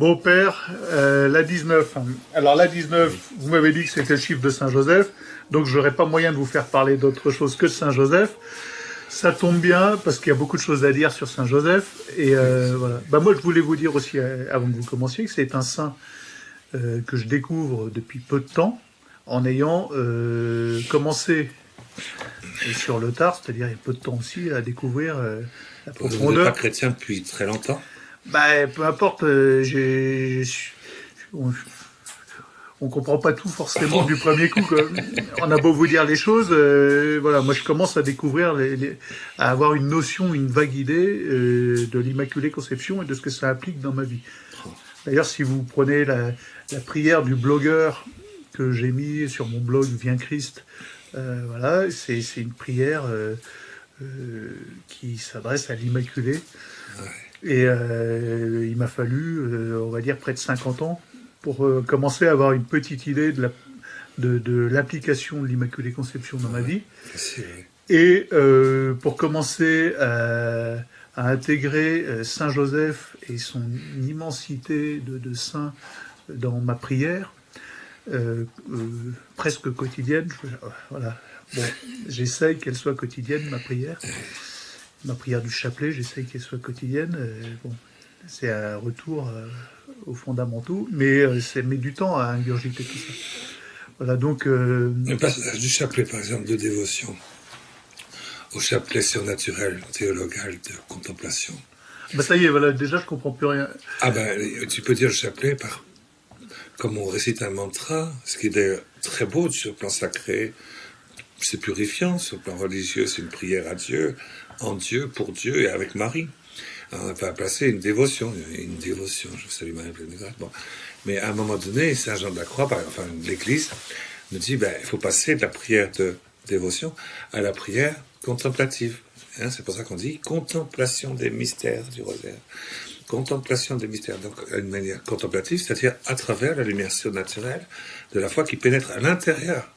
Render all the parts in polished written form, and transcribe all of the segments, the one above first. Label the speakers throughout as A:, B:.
A: Bon père, la 19. Alors la 19, vous m'avez dit que c'était le chiffre de Saint-Joseph, donc je n'aurai pas moyen de vous faire parler d'autre chose que de Saint-Joseph. Ça tombe bien, parce qu'il y a beaucoup de choses à dire sur Saint-Joseph. Et voilà. Bah, moi, je voulais vous dire aussi, avant que vous commenciez, que c'est un saint que je découvre depuis peu de temps, en ayant commencé sur le tard, c'est-à-dire il y a peu de temps aussi, à découvrir la
B: Vous n'êtes
A: profondeur.
B: pas chrétien depuis très longtemps?
A: Bah, peu importe, on comprend pas tout forcément du premier coup, quoi. On a beau vous dire les choses, voilà, moi je commence à découvrir, à avoir une notion, une vague idée de l'Immaculée Conception et de ce que ça implique dans ma vie. D'ailleurs, si vous prenez la prière du blogueur que j'ai mis sur mon blog Viens Christ, voilà, c'est une prière qui s'adresse à l'Immaculée.
B: Ouais.
A: Et il m'a fallu, on va dire, près de 50 ans pour commencer à avoir une petite idée de l'application de l'Immaculée Conception dans ma vie.
B: Facile, oui.
A: Et pour commencer à intégrer Saint Joseph et son immensité de saints dans ma prière, presque quotidienne. Voilà. Bon, j'essaye qu'elle soit quotidienne, ma prière du chapelet, j'essaye qu'elle soit quotidienne. Bon, c'est un retour aux fondamentaux, mais ça met du temps à ingurgiter tout ça. Voilà, donc...
B: Le passage du chapelet, par exemple, de dévotion au chapelet surnaturel, théologal, de contemplation.
A: Bah ça y est, voilà, déjà je comprends plus rien.
B: Ah ben, tu peux dire le chapelet comme on récite un mantra, ce qui est d'ailleurs très beau sur le plan sacré, c'est purifiant, sur le plan religieux, c'est une prière à Dieu, en Dieu, pour Dieu et avec Marie. Alors, on va placer une dévotion, je salue Marie pleine de grâce. Bon. Mais à un moment donné, Saint Jean de la Croix, enfin l'Église, nous dit, il faut passer de la prière de dévotion à la prière contemplative. Hein, c'est pour ça qu'on dit contemplation des mystères du rosaire. Contemplation des mystères, donc une manière contemplative, c'est-à-dire à travers la lumière surnaturelle de la foi qui pénètre à l'intérieur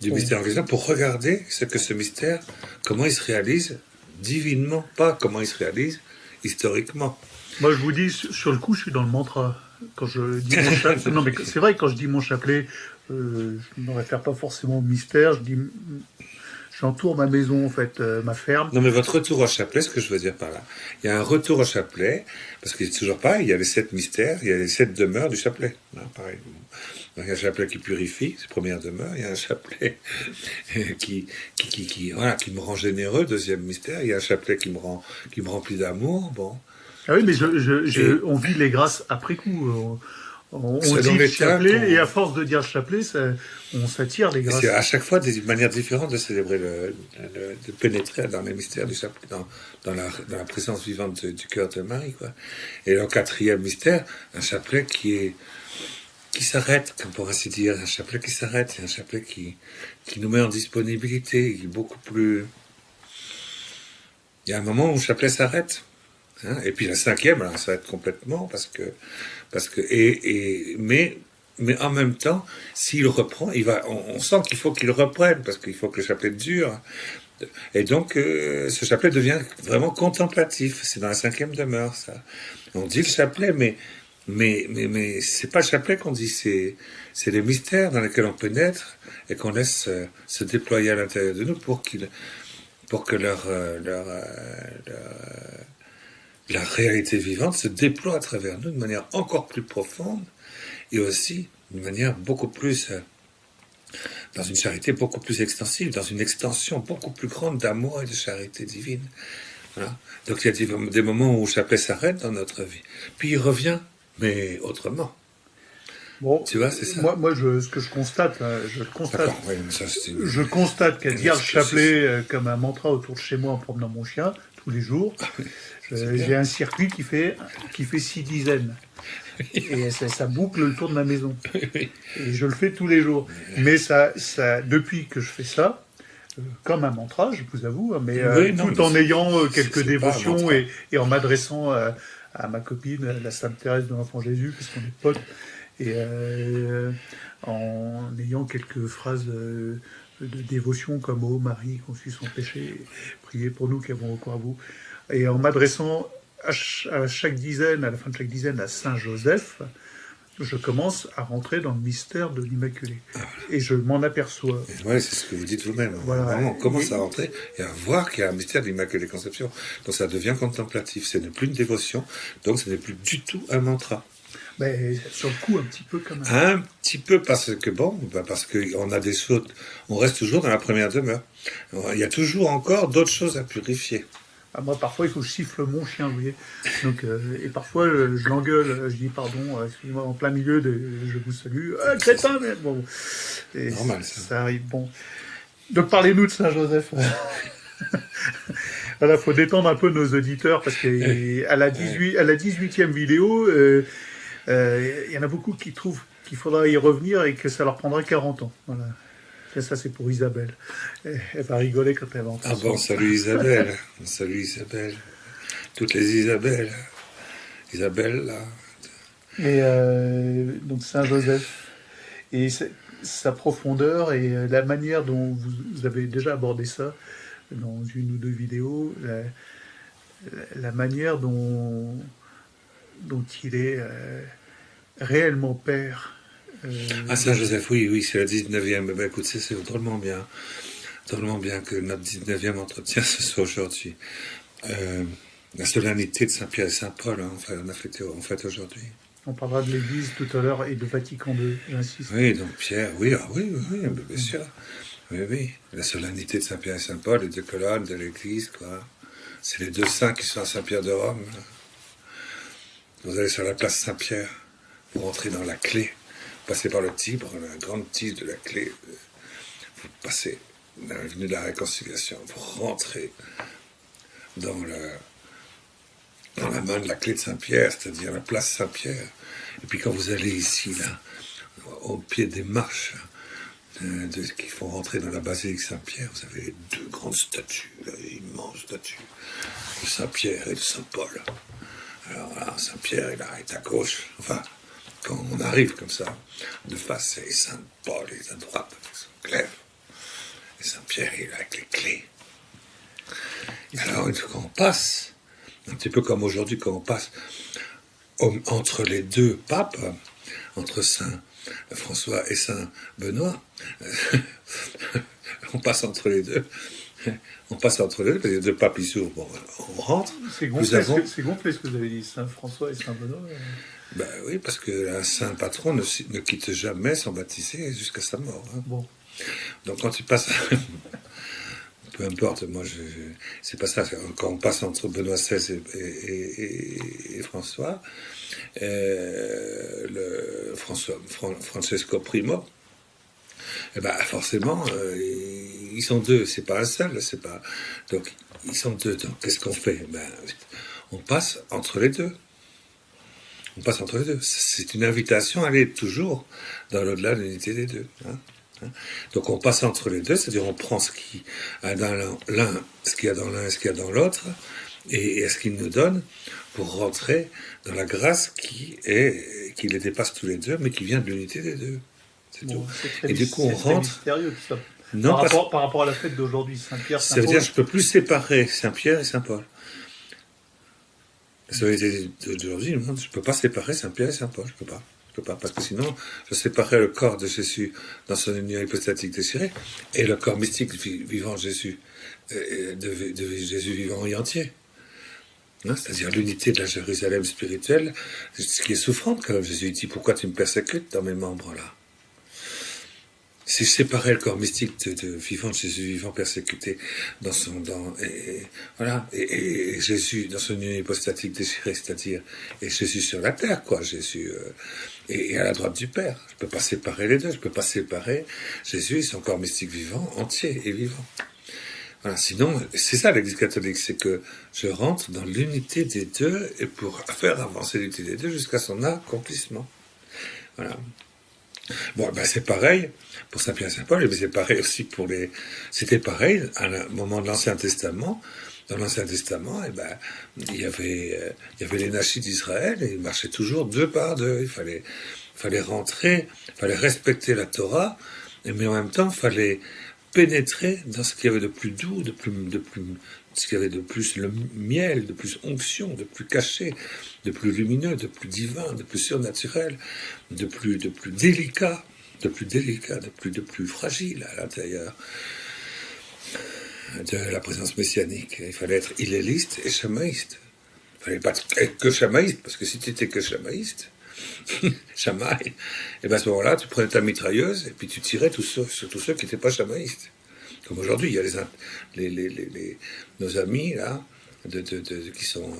B: du mystère en pour regarder ce que ce mystère, comment il se réalise divinement, pas comment il se réalise historiquement.
A: Moi je vous dis, sur le coup, je suis dans le mantra. Quand je dis mon chapelet, non mais c'est vrai que quand je dis mon chapelet, je ne me réfère pas forcément au mystère, j'entoure ma maison, en fait, ma ferme.
B: Non, mais votre retour au chapelet, ce que je veux dire par là, il y a un retour au chapelet, parce qu'il est toujours pareil, il y a les 7 mystères, il y a les 7 demeures du chapelet. Hein, pareil. Donc, il y a un chapelet qui purifie, c'est première demeure, il y a un chapelet qui me rend généreux, deuxième mystère, il y a un chapelet qui me remplit d'amour, bon.
A: Ah oui, mais on vit les grâces après coup. On dit le chapelet, et à force de dire le chapelet, on s'attire les grâces.
B: C'est à chaque fois des manières différentes de célébrer, de pénétrer dans les mystères du chapelet, dans la présence vivante du cœur de Marie, quoi. Et le 4e mystère, un chapelet qui s'arrête, comme pour ainsi dire, un chapelet qui s'arrête, un chapelet qui nous met en disponibilité, qui est beaucoup plus... Il y a un moment où le chapelet s'arrête. Hein, et puis la 5e, alors, ça va être complètement, mais en même temps, s'il reprend, on sent qu'il faut qu'il reprenne, parce qu'il faut que le chapelet dure. Et donc, ce chapelet devient vraiment contemplatif. C'est dans la 5e demeure, ça. On dit le chapelet, mais c'est pas le chapelet qu'on dit, c'est les mystères dans lesquels on pénètre et qu'on laisse se déployer à l'intérieur de nous pour que la réalité vivante se déploie à travers nous de manière encore plus profonde et aussi d'une manière beaucoup plus, dans une charité beaucoup plus extensive, dans une extension beaucoup plus grande d'amour et de charité divine. Voilà. Donc il y a des moments où le chapelet s'arrête dans notre vie, puis il revient, mais autrement.
A: Bon,
B: tu vois, c'est ça.
A: Moi, ce que je constate,
B: Oui, ça,
A: je constate qu'à dire le chapelet comme un mantra autour de chez moi en promenant mon chien tous les jours. J'ai un circuit qui fait 6 dizaines. Et ça boucle le tour de ma maison. Et je le fais tous les jours. Mais depuis que je fais ça, comme un mantra, je vous avoue, mais tout en ayant quelques dévotions et en m'adressant à ma copine, la Sainte Thérèse de l'Enfant Jésus, parce qu'on est potes, et en ayant quelques phrases de dévotion comme « Oh Marie, conçue sans péché, priez pour nous qui avons recours à vous », et en m'adressant à chaque dizaine, à la fin de chaque dizaine, à Saint-Joseph, je commence à rentrer dans le mystère de l'Immaculée. Et je m'en aperçois.
B: Oui, c'est ce que vous dites vous-même.
A: Voilà.
B: Vraiment, on commence à rentrer et à voir qu'il y a un mystère de l'Immaculée Conception. Donc ça devient contemplatif. Ce n'est plus une dévotion, donc ce n'est plus du tout un mantra.
A: Mais sur le coup, un petit peu quand même.
B: Un petit peu parce qu'on a des sautes. On reste toujours dans la première demeure. Il y a toujours encore d'autres choses à purifier.
A: Ah, moi, parfois, il faut que je siffle mon chien, vous voyez. Donc, et parfois, je l'engueule, je dis pardon, excusez-moi, en plein milieu de je vous salue. Ah, crétin, mais bon. Et
B: normal, ça.
A: Ça arrive, bon. Donc, parlez-nous de Saint-Joseph. Voilà, faut détendre un peu nos auditeurs, parce qu'à la 18e vidéo, il y en a beaucoup qui trouvent qu'il faudra y revenir et que ça leur prendra 40 ans. Voilà. Et ça, c'est pour Isabelle. Elle va rigoler quand elle va entendre.
B: Ah bon, salut Isabelle. Salut Isabelle. Toutes les Isabelles. Isabelle, là.
A: Et donc Saint-Joseph. Et sa profondeur et la manière dont vous avez déjà abordé ça dans une ou deux vidéos, la manière dont il est réellement père.
B: Saint-Joseph, oui, c'est le 19e. Ben, écoute, c'est drôlement bien que notre 19e entretien, ce soit aujourd'hui. La solennité de Saint-Pierre et Saint-Paul, hein, on fête aujourd'hui.
A: On parlera de l'Église tout à l'heure et de Vatican II, j'insiste.
B: Oui, donc Pierre, oui, bien sûr. Oui. La solennité de Saint-Pierre et Saint-Paul, les deux colonnes de l'Église, quoi. C'est les deux saints qui sont à Saint-Pierre de Rome. Vous allez sur la place Saint-Pierre, vous rentrez dans la clé. Passez par le Tibre, la grande tige de la clé, vous passez dans l'avenue de la Réconciliation, vous rentrez dans la main de la clé de Saint-Pierre, c'est-à-dire la place Saint-Pierre. Et puis quand vous allez ici, là, au pied des marches qui font rentrer dans la basilique Saint-Pierre, vous avez les deux grandes statues, immenses statues, de Saint-Pierre et de Saint-Paul. Alors là, Saint-Pierre, il est à gauche, enfin, quand on arrive comme ça, de face, et Saint-Paul est à droite, avec son glaive. Et Saint-Pierre, il est avec les clés. Alors, quand on passe, un petit peu comme aujourd'hui, quand on passe entre les deux papes, entre Saint François et Saint Benoît, on passe entre les deux. Parce que les deux papes ils s'ouvrent, bon, on rentre.
A: C'est gonflé ce que vous avez dit, Saint François et Saint Benoît.
B: Ben oui, parce qu'un saint patron ne quitte jamais son baptisé jusqu'à sa mort. Hein.
A: Bon.
B: Donc quand tu passes, peu importe, moi c'est pas ça. Quand on passe entre Benoît XVI et François, le Francesco Primo, eh ben forcément ils sont deux. C'est pas un seul. Donc ils sont deux. Donc qu'est-ce qu'on fait? Ben on passe entre les deux. C'est une invitation à aller toujours dans l'au-delà de l'unité des deux. Hein. Donc on passe entre les deux, c'est-à-dire on prend ce qu'il y a dans l'un, ce qu'il y a dans l'un et ce qu'il y a dans l'autre, et ce qu'il nous donne pour rentrer dans la grâce qui les dépasse tous les deux, mais qui vient de l'unité des deux. C'est tout. Et du coup on rentre...
A: mystérieux tout ça.
B: Non,
A: par rapport à la fête d'aujourd'hui, Saint-Pierre,
B: Saint-Paul. Ça veut dire que je ne peux plus séparer Saint-Pierre et Saint-Paul. La solennité d'aujourd'hui, je ne peux pas séparer Saint-Pierre et Saint-Paul, je ne peux pas, parce que sinon, je séparerais le corps de Jésus dans son union hypostatique déchirée et le corps mystique vivant de Jésus, de Jésus vivant et entier. Hein, c'est-à-dire l'unité de la Jérusalem spirituelle, ce qui est souffrante quand Jésus dit « Pourquoi tu me persécutes dans mes membres là ?» Si je séparais le corps mystique de vivant de Jésus vivant persécuté et Jésus dans son union hypostatique déchirée, c'est-à-dire et Jésus sur la terre, quoi, Jésus et à la droite du Père. Je peux pas séparer les deux, je peux pas séparer Jésus et son corps mystique vivant, entier et vivant. Voilà, sinon, c'est ça l'Église catholique, c'est que je rentre dans l'unité des deux et pour faire avancer l'unité des deux jusqu'à son accomplissement. Voilà. Bon, ben c'est pareil pour Saint-Pierre et Saint-Paul, mais c'est pareil aussi pour les... C'était pareil à un moment de l'Ancien Testament. Dans l'Ancien Testament, il y avait les nachis d'Israël et ils marchaient toujours deux par deux. Il fallait rentrer, il fallait respecter la Torah, mais en même temps, il fallait pénétrer dans ce qu'il y avait de plus doux, ce qu'il y avait de plus le miel, de plus onction, de plus caché, de plus lumineux, de plus divin, de plus surnaturel, de plus délicat, de plus fragile à l'intérieur de la présence messianique. Il fallait être hiléliste et chamaïste. Il fallait pas être que chamaïste, parce que si tu étais que chamaïste, chamaï, et bien à ce moment-là, tu prenais ta mitrailleuse et puis tu tirais sur tous ceux qui n'étaient pas chamaïstes. Comme aujourd'hui, il y a nos amis là, qui sont.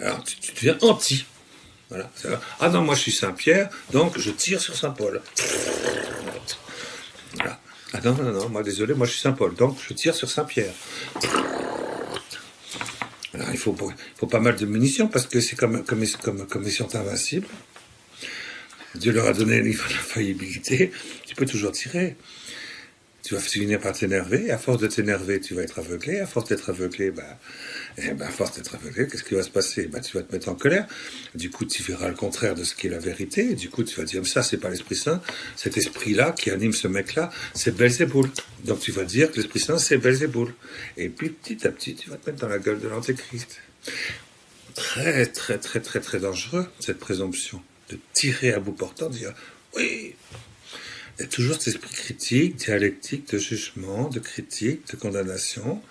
B: Alors, tu deviens anti. Voilà. Ah non, moi je suis Saint-Pierre, donc je tire sur Saint-Paul. Voilà. Ah non, moi désolé, moi je suis Saint-Paul, donc je tire sur Saint-Pierre. Alors, il faut pas mal de munitions parce que c'est comme ils sont invincibles. Dieu leur a donné l'infaillibilité. Tu peux toujours tirer. Tu vas finir par t'énerver. À force de t'énerver, tu vas être aveuglé. À force d'être aveuglé, qu'est-ce qui va se passer? Tu vas te mettre en colère. Du coup, tu verras le contraire de ce qui est la vérité. Du coup, tu vas dire, ça, c'est pas l'Esprit Saint. Cet esprit-là qui anime ce mec-là, c'est Belzéboul. Donc, tu vas dire que l'Esprit Saint, c'est Belzéboul. Et puis, petit à petit, tu vas te mettre dans la gueule de l'Antéchrist. Très, très, très, très, très dangereux, cette présomption. De tirer à bout portant, de dire, oui. Il y a toujours cet esprit critique, dialectique, de jugement, de critique, de condamnation,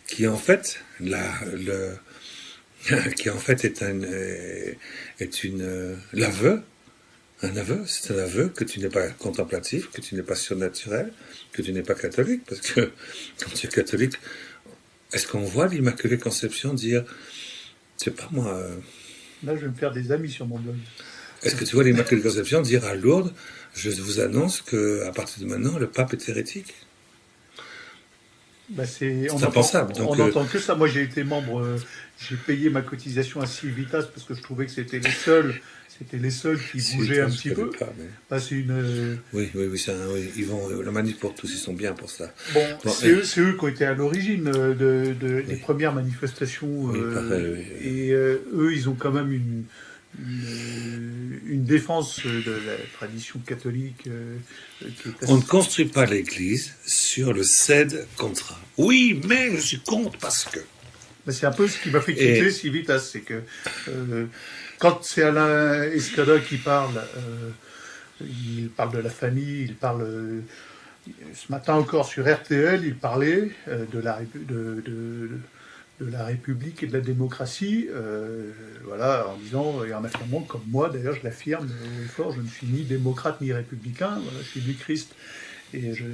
B: qui en fait est l'aveu, un aveu, c'est un aveu que tu n'es pas contemplatif, que tu n'es pas surnaturel, que tu n'es pas catholique, parce que quand tu es catholique, est-ce qu'on voit l'Immaculée Conception dire, c'est pas moi.
A: Là, je vais me faire des amis sur mon blog.
B: Est-ce que tu vois l'Immaculée Conception dire à Lourdes, je vous annonce qu'à partir de maintenant, le pape est hérétique?
A: C'est
B: impensable.
A: On n'entend que ça. Moi, j'ai été membre, j'ai payé ma cotisation à Civitas parce que je trouvais que c'était les seuls qui bougeaient un petit peu. C'est une.
B: Oui, ils vont la manif pour tous, ils sont bien pour ça.
A: C'est eux qui ont été à l'origine des premières manifestations. Et eux, ils ont quand même une défense de la tradition catholique.
B: On ne construit pas l'Église sur le cède contrat. Oui, mais je suis contre parce que.
A: C'est un peu ce qui m'a fait quitter Civitas, c'est que quand c'est Alain Escada qui parle, il parle de la famille, il parle. Ce matin encore sur RTL, il parlait de la République et de la démocratie, en disant, et en affirmant, comme moi, d'ailleurs je l'affirme fort, je ne suis ni démocrate ni républicain, je suis du Christ. Et je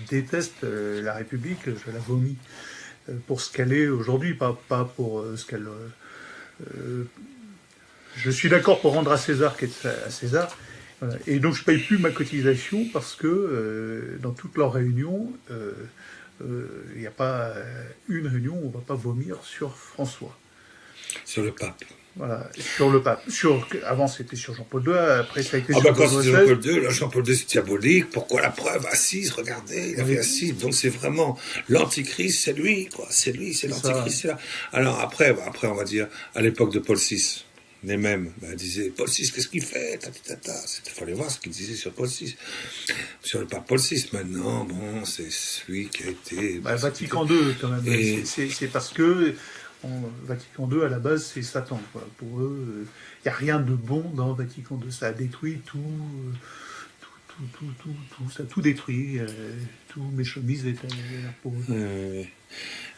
A: déteste la République, je la vomis pour ce qu'elle est aujourd'hui, pas pour ce qu'elle... je suis d'accord pour rendre à César qui est à César, voilà. Et donc je ne paye plus ma cotisation parce que dans toutes leurs réunions... il n'y a pas une réunion où on ne va pas vomir sur François.
B: Sur le pape.
A: Voilà, sur le pape. Avant, c'était sur Jean-Paul II, après, ça a été sur
B: Jean-Paul II. Là, Jean-Paul II, c'est diabolique. Pourquoi la preuve? Assise, regardez, il avait assise. Donc, c'est vraiment l'antichrist, c'est lui, quoi. C'est lui, c'est l'antichrist, c'est là. Alors, après, on va dire, à l'époque de Paul VI, les mêmes disaient, Paul VI, qu'est-ce qu'il fait? Il fallait voir ce qu'il disait sur Paul VI. Sur le pape Paul VI, maintenant, c'est celui qui a été...
A: Vatican II, quand même. Et... C'est parce que Vatican II, à la base, c'est Satan. Quoi. Pour eux, il n'y a rien de bon dans Vatican II. Ça a détruit tout, ça a tout détruit. Tous mes chemises étaient pour eux.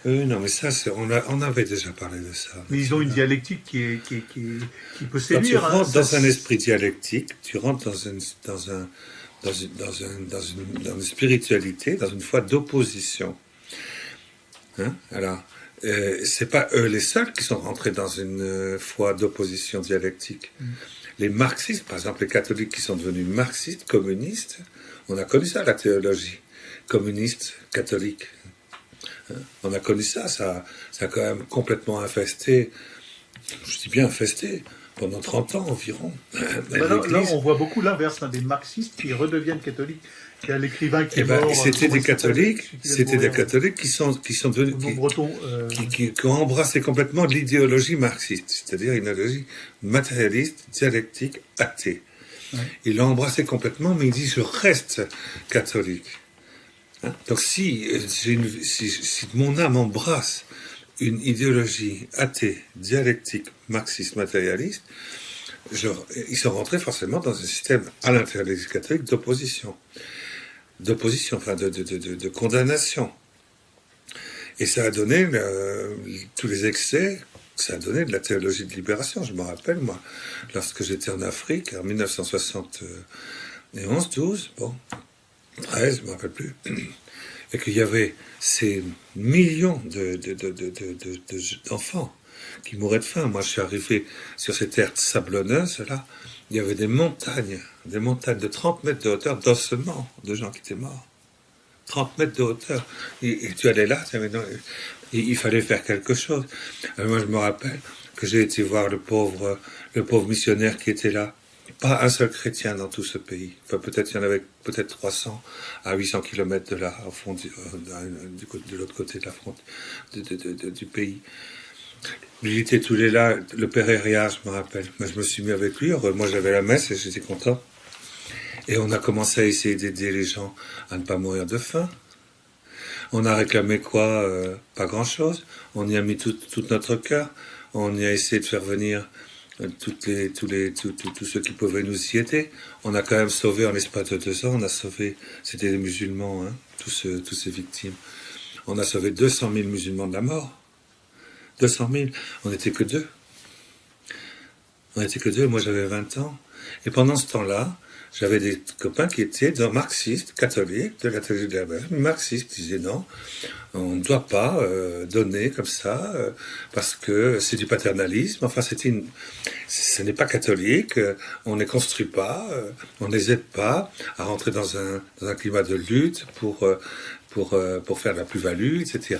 B: Non, mais ça, on avait déjà parlé de ça.
A: Mais ils ont une dialectique qui peut séduire.
B: Quand tu rentres dans un esprit dialectique, tu rentres dans une spiritualité, dans une foi d'opposition. Alors, c'est pas eux les seuls qui sont rentrés dans une foi d'opposition dialectique. Les marxistes, par exemple, les catholiques qui sont devenus marxistes, communistes, on a connu ça, la théologie communiste, catholique. On a connu ça, ça a quand même complètement infesté, je dis bien infesté, pendant 30 ans environ.
A: Là, on voit beaucoup l'inverse, des marxistes qui redeviennent catholiques. Il y a l'écrivain qui est mort.
B: C'était des catholiques qui sont devenus, qui ont embrassé complètement l'idéologie marxiste, c'est-à-dire une idéologie matérialiste, dialectique, athée. Il l'a embrassé complètement, mais il dit je reste catholique. Hein? Donc si mon âme embrasse une idéologie athée, dialectique, marxiste, matérialiste, ils sont rentrés forcément dans un système à l'intérieur de l'Église catholique d'opposition, enfin de condamnation. Et ça a donné tous les excès. Ça a donné de la théologie de libération. Je me rappelle, moi, lorsque j'étais en Afrique, en 1971, 12, 13, je ne me rappelle plus, et qu'il y avait ces millions d'enfants qui mouraient de faim. Moi, je suis arrivé sur ces terres sablonneuses, là, il y avait des montagnes de 30 mètres de hauteur d'ossements de gens qui étaient morts. 30 mètres de hauteur. Et tu allais là, il fallait faire quelque chose. Moi, je me rappelle que j'ai été voir le pauvre missionnaire qui était là. Pas un seul chrétien dans tout ce pays. Enfin, peut-être il y en avait 300 à 800 kilomètres de là, au fond de l'autre côté de la frontière du pays. Il était tous les là, le père Héria, je me rappelle. Moi, je me suis mis avec lui. Moi, j'avais la messe et j'étais content. Et on a commencé à essayer d'aider les gens à ne pas mourir de faim. On a réclamé quoi? Pas grand-chose. On y a mis tout notre cœur. On y a essayé de faire venir tous ceux qui pouvaient nous y aider. On a quand même sauvé, en l'espace de 2 ans, on a sauvé, c'était des musulmans, hein, tous ces victimes. On a sauvé 200 000 musulmans de la mort. 200 000. On n'était que 2. Moi j'avais 20 ans. Et pendant ce temps-là, j'avais des copains qui étaient marxistes, catholiques, de la théologie de la mer. Marxistes disaient non, on ne doit pas donner comme ça, parce que c'est du paternalisme. Enfin, ce n'est pas catholique, on ne les construit pas, on ne les aide pas à rentrer dans un climat de lutte pour faire de la plus-value, etc.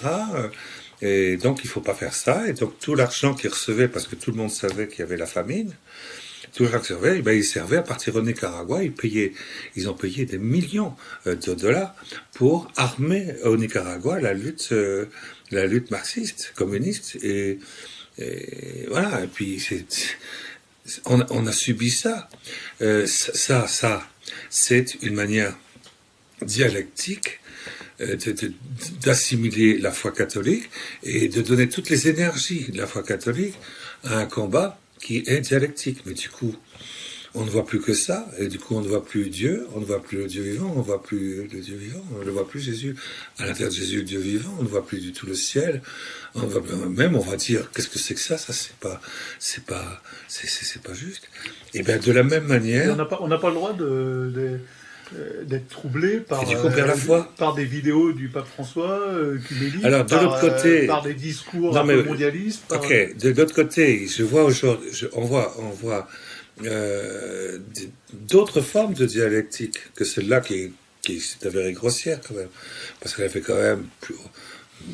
B: Et donc, il ne faut pas faire ça. Et donc, tout l'argent qu'ils recevaient, parce que tout le monde savait qu'il y avait la famine, tout l'argent qu'ils recevaient, ils servaient à partir au Nicaragua. Ils ont payé des millions de dollars pour armer au Nicaragua la lutte marxiste, communiste. Et voilà. Et puis, on a subi ça. Ça, c'est une manière dialectique d'assimiler la foi catholique et de donner toutes les énergies de la foi catholique à un combat qui est dialectique. Mais du coup, on ne voit plus que ça, et du coup, on ne voit plus Dieu, on ne voit plus le Dieu vivant, on ne voit plus le Dieu vivant, on ne voit plus Jésus. À l'intérieur de Jésus, le Dieu vivant, on ne voit plus du tout le ciel. On va dire, qu'est-ce que c'est que ça? Ça, c'est pas juste. Et bien, de la même manière.
A: On n'a pas le droit d'être troublé par, par des vidéos du pape François qui médite,
B: alors, de l'autre côté,
A: par des discours un peu mondialistes.
B: Ok, de l'autre côté, on voit d'autres formes de dialectique que celle-là qui s'est avérée grossière quand même, parce qu'elle a fait quand même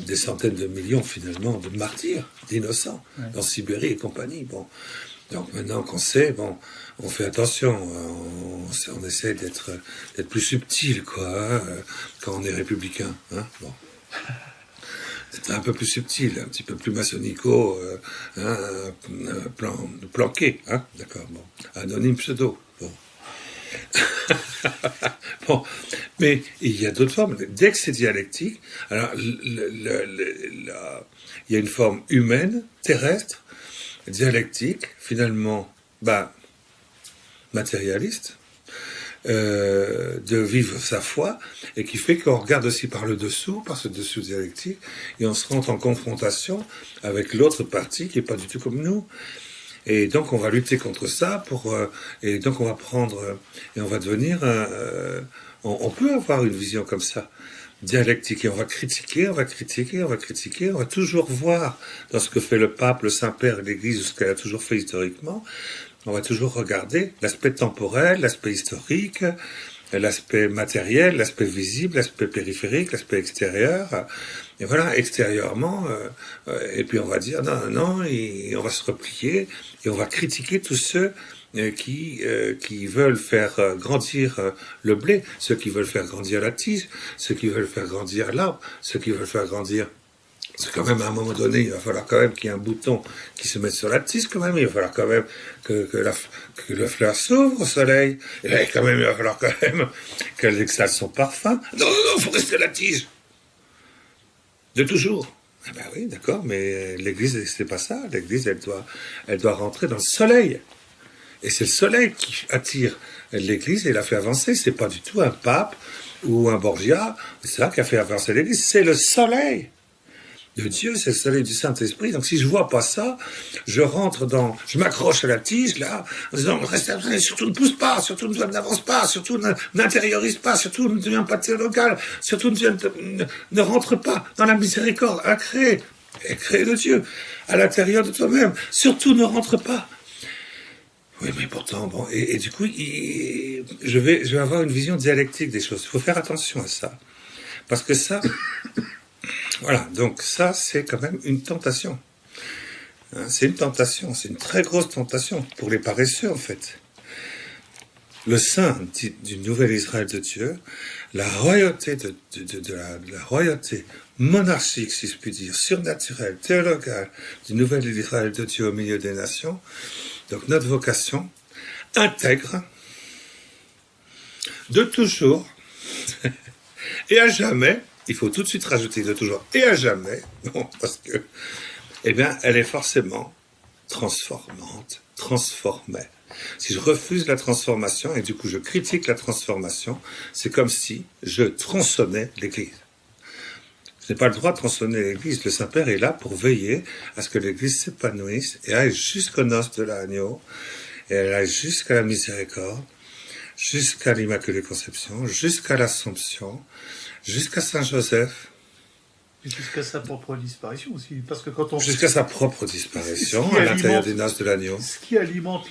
B: des centaines de millions finalement de martyrs, d'innocents, en Sibérie et compagnie. Bon. Donc maintenant qu'on sait, on fait attention, on essaie d'être plus subtil, quoi, hein, quand on est républicain. Hein, bon. C'est un peu plus subtil, un petit peu plus maçonnico, planqué, hein, d'accord, bon. Anonyme pseudo, bon. Bon, mais il y a d'autres formes. Dès que c'est dialectique, alors il y a une forme humaine, terrestre, dialectique, finalement, matérialiste, de vivre sa foi, et qui fait qu'on regarde aussi par le dessous, par ce dessous dialectique, et on se rentre en confrontation avec l'autre partie qui est pas du tout comme nous. Et donc on va lutter contre ça et donc on va prendre et on va devenir on peut avoir une vision comme ça dialectique, et on va critiquer, on va toujours voir dans ce que fait le pape, le Saint-Père et l'Église, ou ce qu'elle a toujours fait historiquement. On va toujours regarder l'aspect temporel, l'aspect historique, l'aspect matériel, l'aspect visible, l'aspect périphérique, l'aspect extérieur. Et voilà, extérieurement, et puis on va dire non, et on va se replier, et on va critiquer tous ceux qui veulent faire grandir le blé, ceux qui veulent faire grandir la tige, ceux qui veulent faire grandir l'arbre, ceux qui veulent faire grandir C'est quand même, à un moment donné, il va falloir quand même qu'il y ait un bouton qui se mette sur la tige, quand même. Il va falloir quand même que la fleur s'ouvre au soleil. Et là, quand même, il va falloir quand même qu'elle exhale son parfum. Non, faut rester à la tige. De toujours. Ah ben oui, d'accord, mais l'église, c'est pas ça. L'église, elle doit rentrer dans le soleil. Et c'est le soleil qui attire l'église et la fait avancer. C'est pas du tout un pape ou un Borgia. C'est ça qui a fait avancer l'église. C'est le soleil de Dieu, c'est le soleil du Saint-Esprit. Donc si je vois pas ça, je m'accroche à la tige, là, en disant, restez, surtout ne pousse pas, surtout n'avance pas, surtout n'intériorise pas, surtout ne deviens pas théologal, surtout ne rentre pas dans la miséricorde, à créer de Dieu, à l'intérieur de toi-même, surtout ne rentre pas. Oui, mais pourtant, bon, et du coup, je vais avoir une vision dialectique des choses. Il faut faire attention à ça. Parce que ça, voilà, donc ça, c'est quand même une tentation. Hein, c'est une tentation, c'est une très grosse tentation pour les paresseux, en fait. Le sein du nouvel Israël de Dieu, la royauté la royauté monarchique, si je puis dire, surnaturelle, théologale, du nouvel Israël de Dieu au milieu des nations. Donc notre vocation intègre de toujours et à jamais. Il faut tout de suite rajouter de toujours et à jamais, bon, parce que, eh bien, elle est forcément transformante, transformée. Si je refuse la transformation et du coup je critique la transformation, c'est comme si je tronçonnais l'Église. Je n'ai pas le droit de tronçonner l'Église. Le Saint-Père est là pour veiller à ce que l'Église s'épanouisse et aille jusqu'aux noces de l'agneau, et elle aille jusqu'à la miséricorde, jusqu'à l'Immaculée Conception, jusqu'à l'Assomption, jusqu'à Saint-Joseph.
A: Jusqu'à sa propre disparition aussi. Parce que quand on...
B: Jusqu'à sa propre disparition, à l'intérieur des noces de l'agneau.
A: Ce qui alimente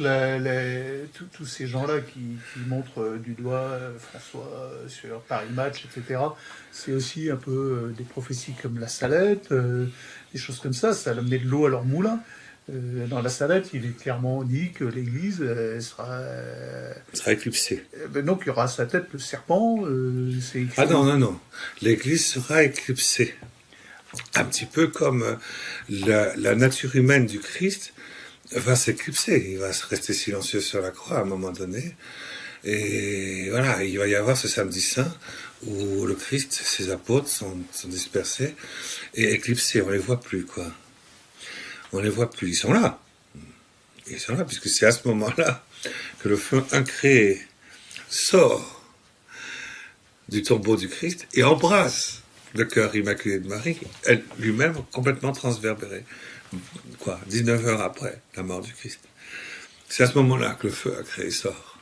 A: tous ces gens-là qui montrent du doigt François sur Paris Match, etc., c'est aussi un peu des prophéties comme la Salette, des choses comme ça. Ça met de l'eau à leur moulin. Dans la Salette, il est clairement dit que l'Église sera
B: éclipsée.
A: Donc il y aura à sa tête le serpent.
B: Ah non. L'Église sera éclipsée. Un petit peu comme la nature humaine du Christ va s'éclipser. Il va rester silencieux sur la croix à un moment donné. Et voilà, il va y avoir ce samedi saint où le Christ, ses apôtres sont dispersés et éclipsés. On les voit plus, quoi. On les voit plus. Ils sont là. Ils sont là, puisque c'est à ce moment-là que le feu incréé sort du tombeau du Christ et embrasse le cœur immaculé de Marie, elle lui-même complètement transverbérée. 19 heures après la mort du Christ. C'est à ce moment-là que le feu incréé sort.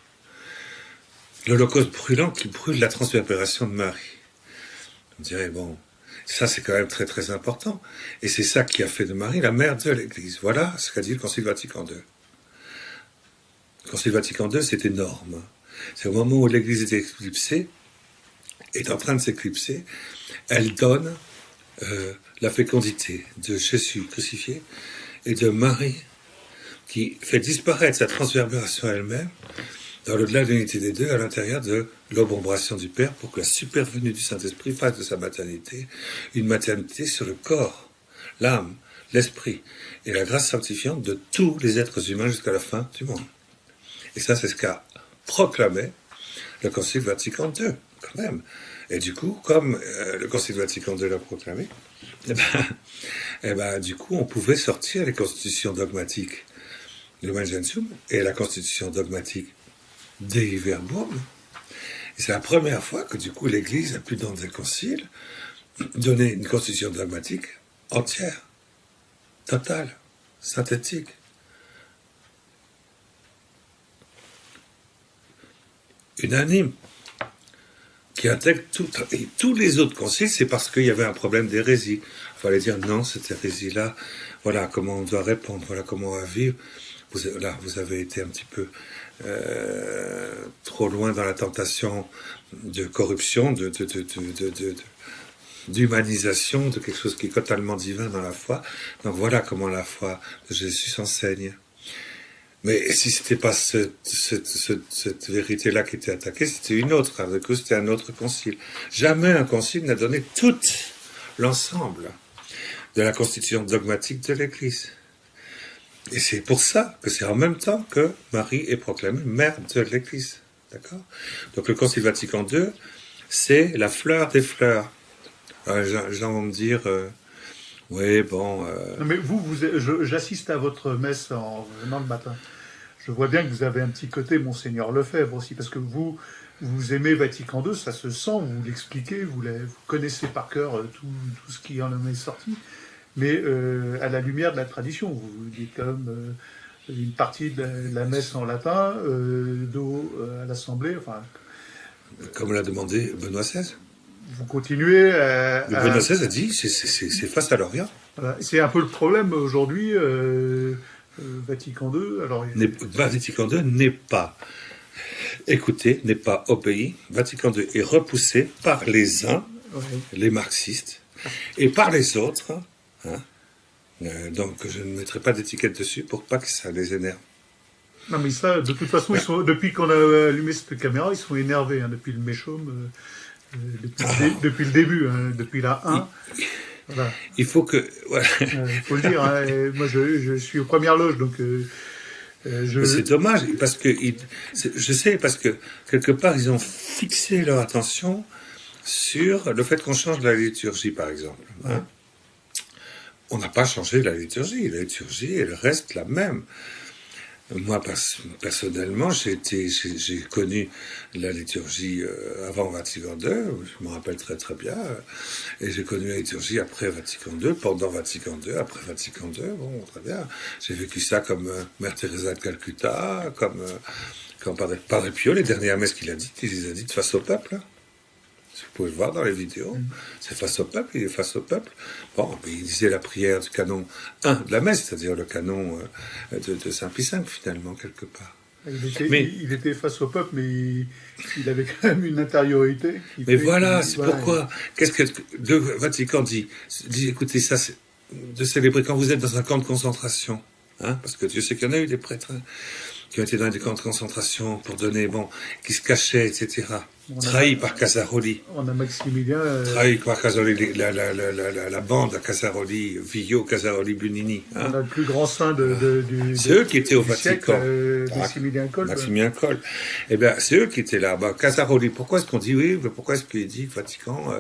B: L'holocauste brûlant qui brûle la transverbération de Marie. On dirait, bon, ça c'est quand même très très important. Et c'est ça qui a fait de Marie la mère de l'Église. Voilà ce qu'a dit le Concile Vatican II. Le Concile Vatican II, c'est énorme. C'est au moment où l'Église est en train de s'éclipser, elle donne la fécondité de Jésus crucifié et de Marie qui fait disparaître sa transverbération elle-même dans l'au-delà de l'unité des deux, à l'intérieur de l'obombration du Père, pour que la supervenue du Saint-Esprit fasse de sa maternité une maternité sur le corps, l'âme, l'esprit et la grâce sanctifiante de tous les êtres humains jusqu'à la fin du monde. Et ça, c'est ce qu'a proclamé le Concile Vatican II, quand même. Et du coup, comme le Concile Vatican II l'a proclamé, du coup, on pouvait sortir les constitutions dogmatiques de Lumen Gentium et la constitution dogmatique Dei Verbum. Et c'est la première fois que, du coup, l'Église a pu, dans un concile, donner une constitution dogmatique entière, totale, synthétique. Unanime, qui intègre tous les autres conciles. C'est parce qu'il y avait un problème d'hérésie. Il fallait dire non, cette hérésie-là, voilà comment on doit répondre, voilà comment on va vivre. Vous avez été un petit peu trop loin dans la tentation de corruption, d'humanisation, de quelque chose qui est totalement divin dans la foi. Donc voilà comment la foi de Jésus s'enseigne. Mais si c'était pas cette vérité-là qui était attaquée, c'était une autre. Du coup, c'était un autre concile. Jamais un concile n'a donné tout l'ensemble de la constitution dogmatique de l'Église. Et c'est pour ça que c'est en même temps que Marie est proclamée mère de l'Église. D'accord ? Donc le Concile Vatican II, c'est la fleur des fleurs. Les gens vont me dire, oui, bon...
A: Non, mais j'assiste à votre messe en venant le matin. Je vois bien que vous avez un petit côté Monseigneur Lefebvre aussi, parce que vous aimez Vatican II, ça se sent, vous l'expliquez, vous connaissez par cœur tout ce qui en est sorti, mais à la lumière de la tradition, vous dites quand même une partie de la messe en latin, à l'Assemblée, enfin...
B: Comme l'a demandé Benoît XVI.
A: Vous continuez
B: Benoît XVI a dit, c'est face à l'Orient.
A: Voilà. C'est un peu le problème aujourd'hui, Vatican II. Alors,
B: Vatican II n'est pas écouté, n'est pas obéi. Vatican II est repoussé par les uns, les marxistes, et par les autres. Hein. Donc je ne mettrai pas d'étiquette dessus pour pas que ça les énerve.
A: Non mais ça, de toute façon, depuis qu'on a allumé cette caméra, ils sont énervés, hein, depuis le Méchaume, depuis le début, hein, depuis la 1. Voilà.
B: Il faut que... Voilà.
A: Faut le dire, hein, moi je suis aux premières loges, donc...
B: C'est dommage, parce que je sais, parce que quelque part, ils ont fixé leur attention sur le fait qu'on change la liturgie, par exemple. Hein. On n'a pas changé la liturgie, elle reste la même. Moi, personnellement, j'ai connu la liturgie avant Vatican II, je me rappelle très très bien, et j'ai connu la liturgie après Vatican II, pendant Vatican II, après Vatican II, bon, très bien. J'ai vécu ça comme Mère Teresa de Calcutta, comme Padre Pio, les dernières messes qu'il les a dites face au peuple. Hein. Vous pouvez le voir dans les vidéos. C'est face au peuple, il est face au peuple. Bon, il disait la prière du canon 1 de la messe, c'est-à-dire le canon de Saint-Pie V, finalement, quelque part.
A: Il était face au peuple, mais il avait quand même une intériorité.
B: Mais voilà, c'est pourquoi. Qu'est-ce que le Vatican dit, écoutez, ça, c'est de célébrer quand vous êtes dans un camp de concentration. Hein, parce que Dieu sait qu'il y en a eu des prêtres qui ont été dans des camps de concentration pour donner, qui se cachaient, etc. Trahis par Casaroli.
A: On a Maximilien...
B: Trahi par Casaroli, la bande à Casaroli, Villot, Casaroli, Bunini. Hein.
A: On a le plus grand saint
B: c'est eux qui étaient au Vatican.
A: Maximilien Kolbe.
B: Maximilien Kolbe. Eh bien, c'est eux qui étaient là. Casaroli, pourquoi est-ce qu'on dit oui? Pourquoi est-ce qu'il dit que Vatican,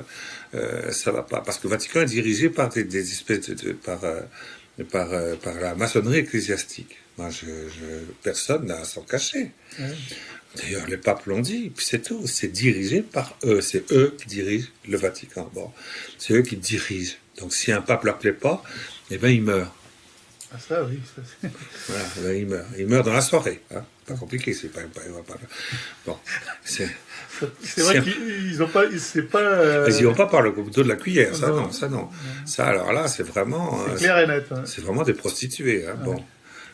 B: ça va pas? Parce que le Vatican est dirigé par des espèces par la maçonnerie ecclésiastique. Moi, personne n'a à s'en cacher. Ouais. D'ailleurs, les papes l'ont dit, puis c'est tout. C'est dirigé par eux. C'est eux qui dirigent le Vatican. Bon, c'est eux qui dirigent. Donc, si un pape ne leur plaît pas, eh ben, il meurt.
A: Ah ça, oui. Ça,
B: voilà, ben, il meurt. Il meurt dans la soirée. Hein. Pas compliqué, c'est pas bon, c'est
A: vrai qu'ils n'ont pas...
B: Ils n'y vont pas par le dos de la cuillère, ça non. Ça, alors là, c'est vraiment...
A: C'est clair et net. Hein.
B: C'est vraiment des prostituées, hein, bon.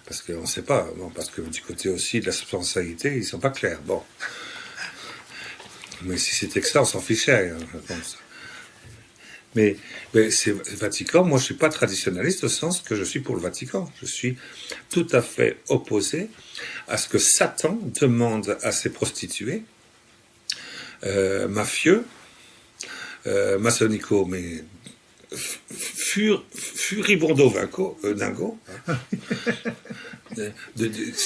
B: Parce qu'on ne sait pas, parce que du côté aussi de la sensualité, ils ne sont pas clairs, bon. Mais si c'était que ça, on s'en fichait, hein, je pense. Mais c'est Vatican, moi je ne suis pas traditionnaliste au sens que je suis pour le Vatican. Je suis tout à fait opposé à ce que Satan demande à ses prostituées, mafieux, maçonnico, mais furibondo dingo,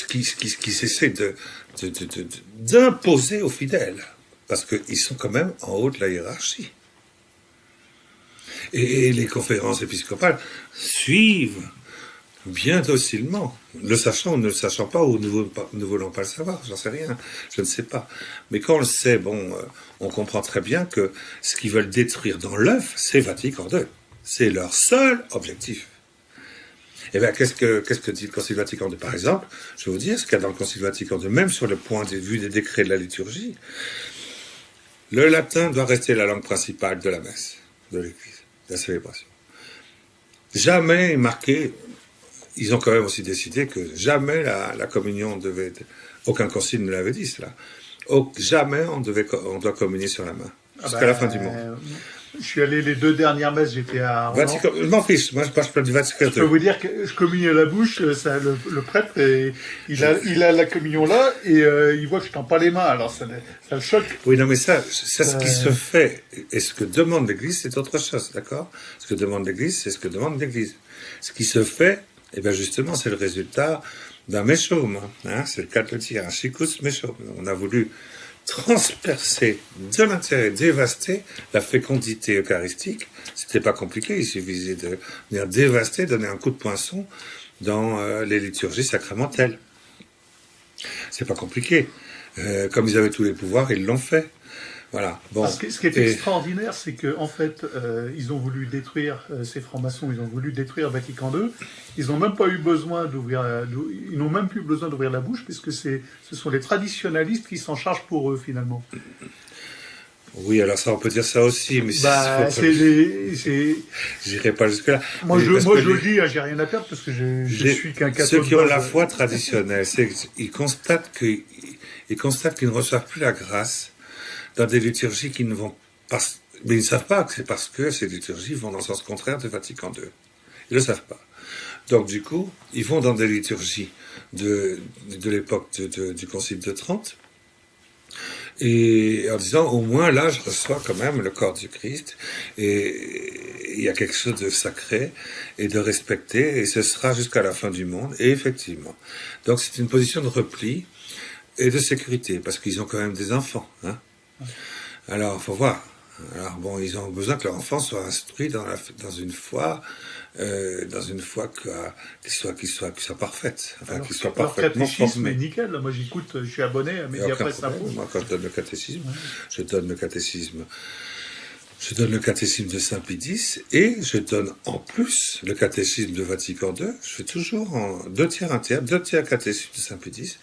B: qui s'essaie d'imposer aux fidèles, parce qu'ils sont quand même en haut de la hiérarchie. Et les conférences épiscopales suivent bien docilement, le sachant ou ne le sachant pas, ou ne voulant pas le savoir, j'en sais rien, je ne sais pas. Mais quand on le sait, on comprend très bien que ce qu'ils veulent détruire dans l'œuf, c'est Vatican II. C'est leur seul objectif. Eh bien, qu'est-ce que dit le Concile Vatican II, par exemple? Je vais vous dire ce qu'il y a dans le Concile Vatican II, même sur le point de vue des décrets de la liturgie. Le latin doit rester la langue principale de la messe, de l'Église, de la célébration. Jamais marqué, ils ont quand même aussi décidé que jamais la communion devait... Aucun concile ne l'avait dit, cela. Jamais on doit communier sur la main, jusqu'à la fin du monde.
A: Je suis allé les 2 dernières messes, j'étais à Arlan.
B: Vatican, je m'en fiche, moi je parle pas du Vatican
A: Je peux
B: II.
A: vous dire que je communie à la bouche, le prêtre, il a la communion là, et il voit que je tends pas les mains, alors ça le choque.
B: Oui, non, mais ça ce qui se fait, et ce que demande l'Église, c'est autre chose, d'accord? Ce que demande l'Église, c'est ce que demande l'Église. Ce qui se fait, eh bien justement, c'est le résultat d'un méchaume, hein, c'est le cas de le dire, un chikus méchaume. On a voulu transpercer de l'intérieur, dévaster la fécondité eucharistique. C'était pas compliqué, il suffisait de venir dévaster, donner un coup de poinçon dans les liturgies sacramentelles. C'est pas compliqué. Comme ils avaient tous les pouvoirs, ils l'ont fait. Voilà. Bon.
A: Ce qui est extraordinaire, c'est que en fait, ils ont voulu détruire ces francs-maçons, ils ont voulu détruire Vatican II. Ils n'ont même pas eu besoin d'ouvrir, ils n'ont même plus besoin d'ouvrir la bouche, puisque ce sont les traditionalistes qui s'en chargent pour eux finalement.
B: Oui, alors ça, on peut dire ça aussi, mais
A: j'irai
B: pas jusque-là.
A: Moi, je le dis, j'ai rien à perdre parce que je suis qu'un catholique.
B: Ceux qui ont la foi traditionnelle, ils constatent qu'ils ne reçoivent plus la grâce dans des liturgies qui ne vont pas. Mais ils ne savent pas que c'est parce que ces liturgies vont dans le sens contraire de Vatican II. Ils ne le savent pas. Donc, du coup, ils vont dans des liturgies de l'époque du Concile de Trente, et en disant, au moins, là, je reçois quand même le corps du Christ, et il y a quelque chose de sacré, et de respecté, et ce sera jusqu'à la fin du monde, et effectivement. Donc, c'est une position de repli et de sécurité, parce qu'ils ont quand même des enfants, hein. Alors, il faut voir. Alors, bon, ils ont besoin que leur enfant soit instruit dans une foi qui soit parfaite, enfin,
A: alors,
B: qui soit parfaitement formée.
A: Nickel. Moi, j'écoute, je suis abonné à Mediapresse Info.
B: Moi, quand je donne le catéchisme, je donne le catéchisme de Saint-Pie X, et je donne en plus le catéchisme de Vatican II. Je fais toujours en 2 tiers, 1 tiers, 2 tiers catéchisme de Saint-Pie X.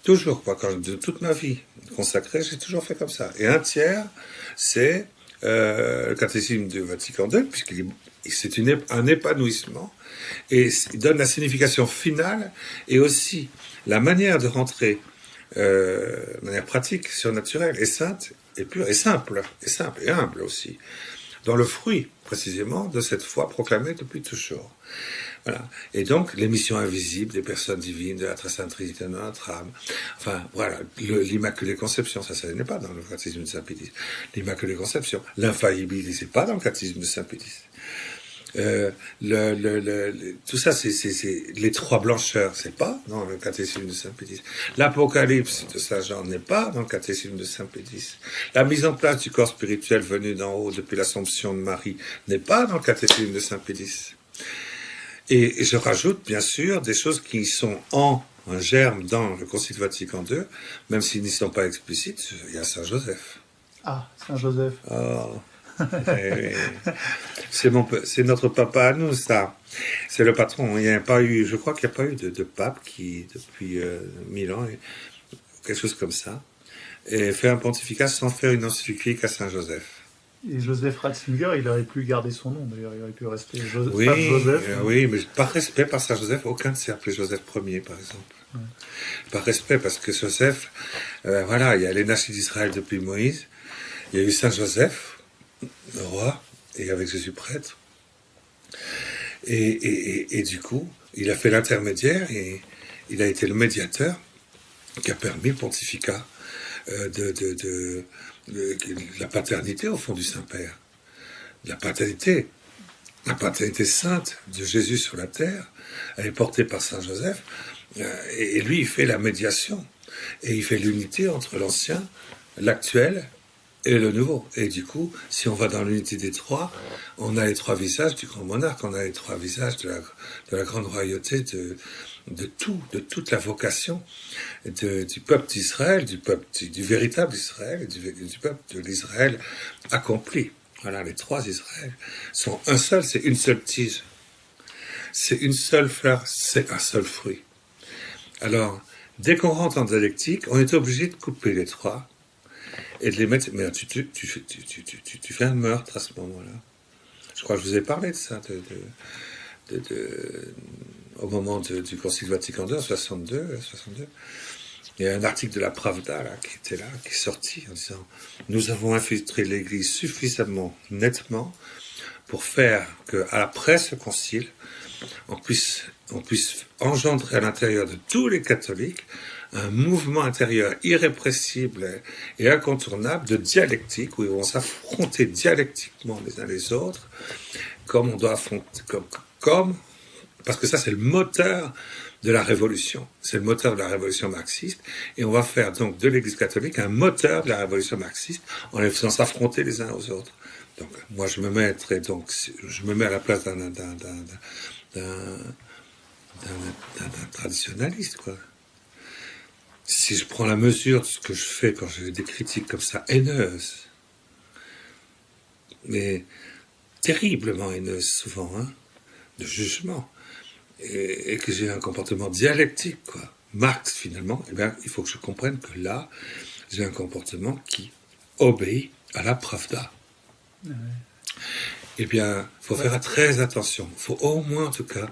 B: Toujours, quoi. De toute ma vie consacrée, j'ai toujours fait comme ça. Et 1 tiers, c'est le catéchisme de Vatican II, c'est un épanouissement, et il donne la signification finale, et aussi la manière de rentrer, de manière pratique, surnaturelle, et sainte, et pure, et simple, et humble aussi, dans le fruit, précisément, de cette foi proclamée depuis toujours. Voilà. Et donc, les missions invisibles des personnes divines, de la très sainte Trinité de notre âme. Enfin, voilà, l'Immaculée Conception, ça n'est pas dans le catéchisme de Saint-Pie X. L'Immaculée Conception. L'infaillibilité, c'est pas dans le catéchisme de Saint-Pie X. Tout ça, c'est les 3 blancheurs, c'est pas dans le catéchisme de Saint-Pie X. L'Apocalypse de Saint Jean n'est pas dans le catéchisme de Saint-Pie X. La mise en place du corps spirituel venu d'en haut depuis l'Assomption de Marie n'est pas dans le catéchisme de Saint-Pie X. Et je rajoute, bien sûr, des choses qui sont en un germe dans le Concile Vatican II, même s'ils n'y sont pas explicites. Il y a Saint Joseph.
A: Ah, Saint Joseph.
B: Oh. C'est notre papa à nous, ça. C'est le patron. Il y a pas eu, je crois qu'il n'y a pas eu de pape qui, depuis 1000 ans, quelque chose comme ça, et fait un pontificat sans faire une encyclique à Saint Joseph.
A: Et Joseph Ratzinger, il aurait pu garder son nom, d'ailleurs, il aurait pu rester Joseph.
B: Oui, mais par respect par Saint Joseph, aucun ne s'est appelé Joseph Ier, par exemple. Ouais. Par respect, parce que Joseph, voilà, il y a les nations d'Israël depuis Moïse, il y a eu Saint Joseph, le roi, et avec Jésus prêtre, et du coup, il a fait l'intermédiaire, et il a été le médiateur qui a permis le pontificat de la paternité au fond du Saint-Père. La paternité sainte de Jésus sur la terre, elle est portée par Saint Joseph, et lui, il fait la médiation, et il fait l'unité entre l'ancien, l'actuel et le nouveau. Et du coup, si on va dans l'unité des 3, on a les 3 visages du grand monarque, on a les 3 visages de la grande royauté, de toute la vocation du peuple d'Israël, du véritable Israël, du peuple de l'Israël accompli. Voilà, les 3 Israël sont un seul, c'est une seule tige. C'est une seule fleur, c'est un seul fruit. Alors, dès qu'on rentre en dialectique, on est obligé de couper les 3 et de les mettre... Mais tu fais un meurtre à ce moment-là. Je crois que je vous ai parlé de ça, au moment du Concile Vatican II, en 62. Il y a un article de la Pravda là, qui était là, qui est sorti en disant « Nous avons infiltré l'Église suffisamment nettement pour faire qu'à l'après ce concile, on puisse engendrer à l'intérieur de tous les catholiques un mouvement intérieur irrépressible et incontournable de dialectique, où ils vont s'affronter dialectiquement les uns les autres, comme on doit affronter, parce que ça c'est le moteur de la révolution. C'est le moteur de la révolution marxiste, et on va faire donc de l'Église catholique un moteur de la révolution marxiste en les faisant s'affronter les uns aux autres. Donc, moi, je me mets à la place d'un traditionnaliste, quoi. Si je prends la mesure de ce que je fais quand j'ai des critiques comme ça, haineuses, mais terriblement haineuses souvent, hein, de jugement, et que j'ai un comportement dialectique, quoi. Marx, finalement, eh bien, il faut que je comprenne que là, j'ai un comportement qui obéit à la Pravda. Ouais. Eh bien, il faut faire très attention. Il faut au moins, en tout cas,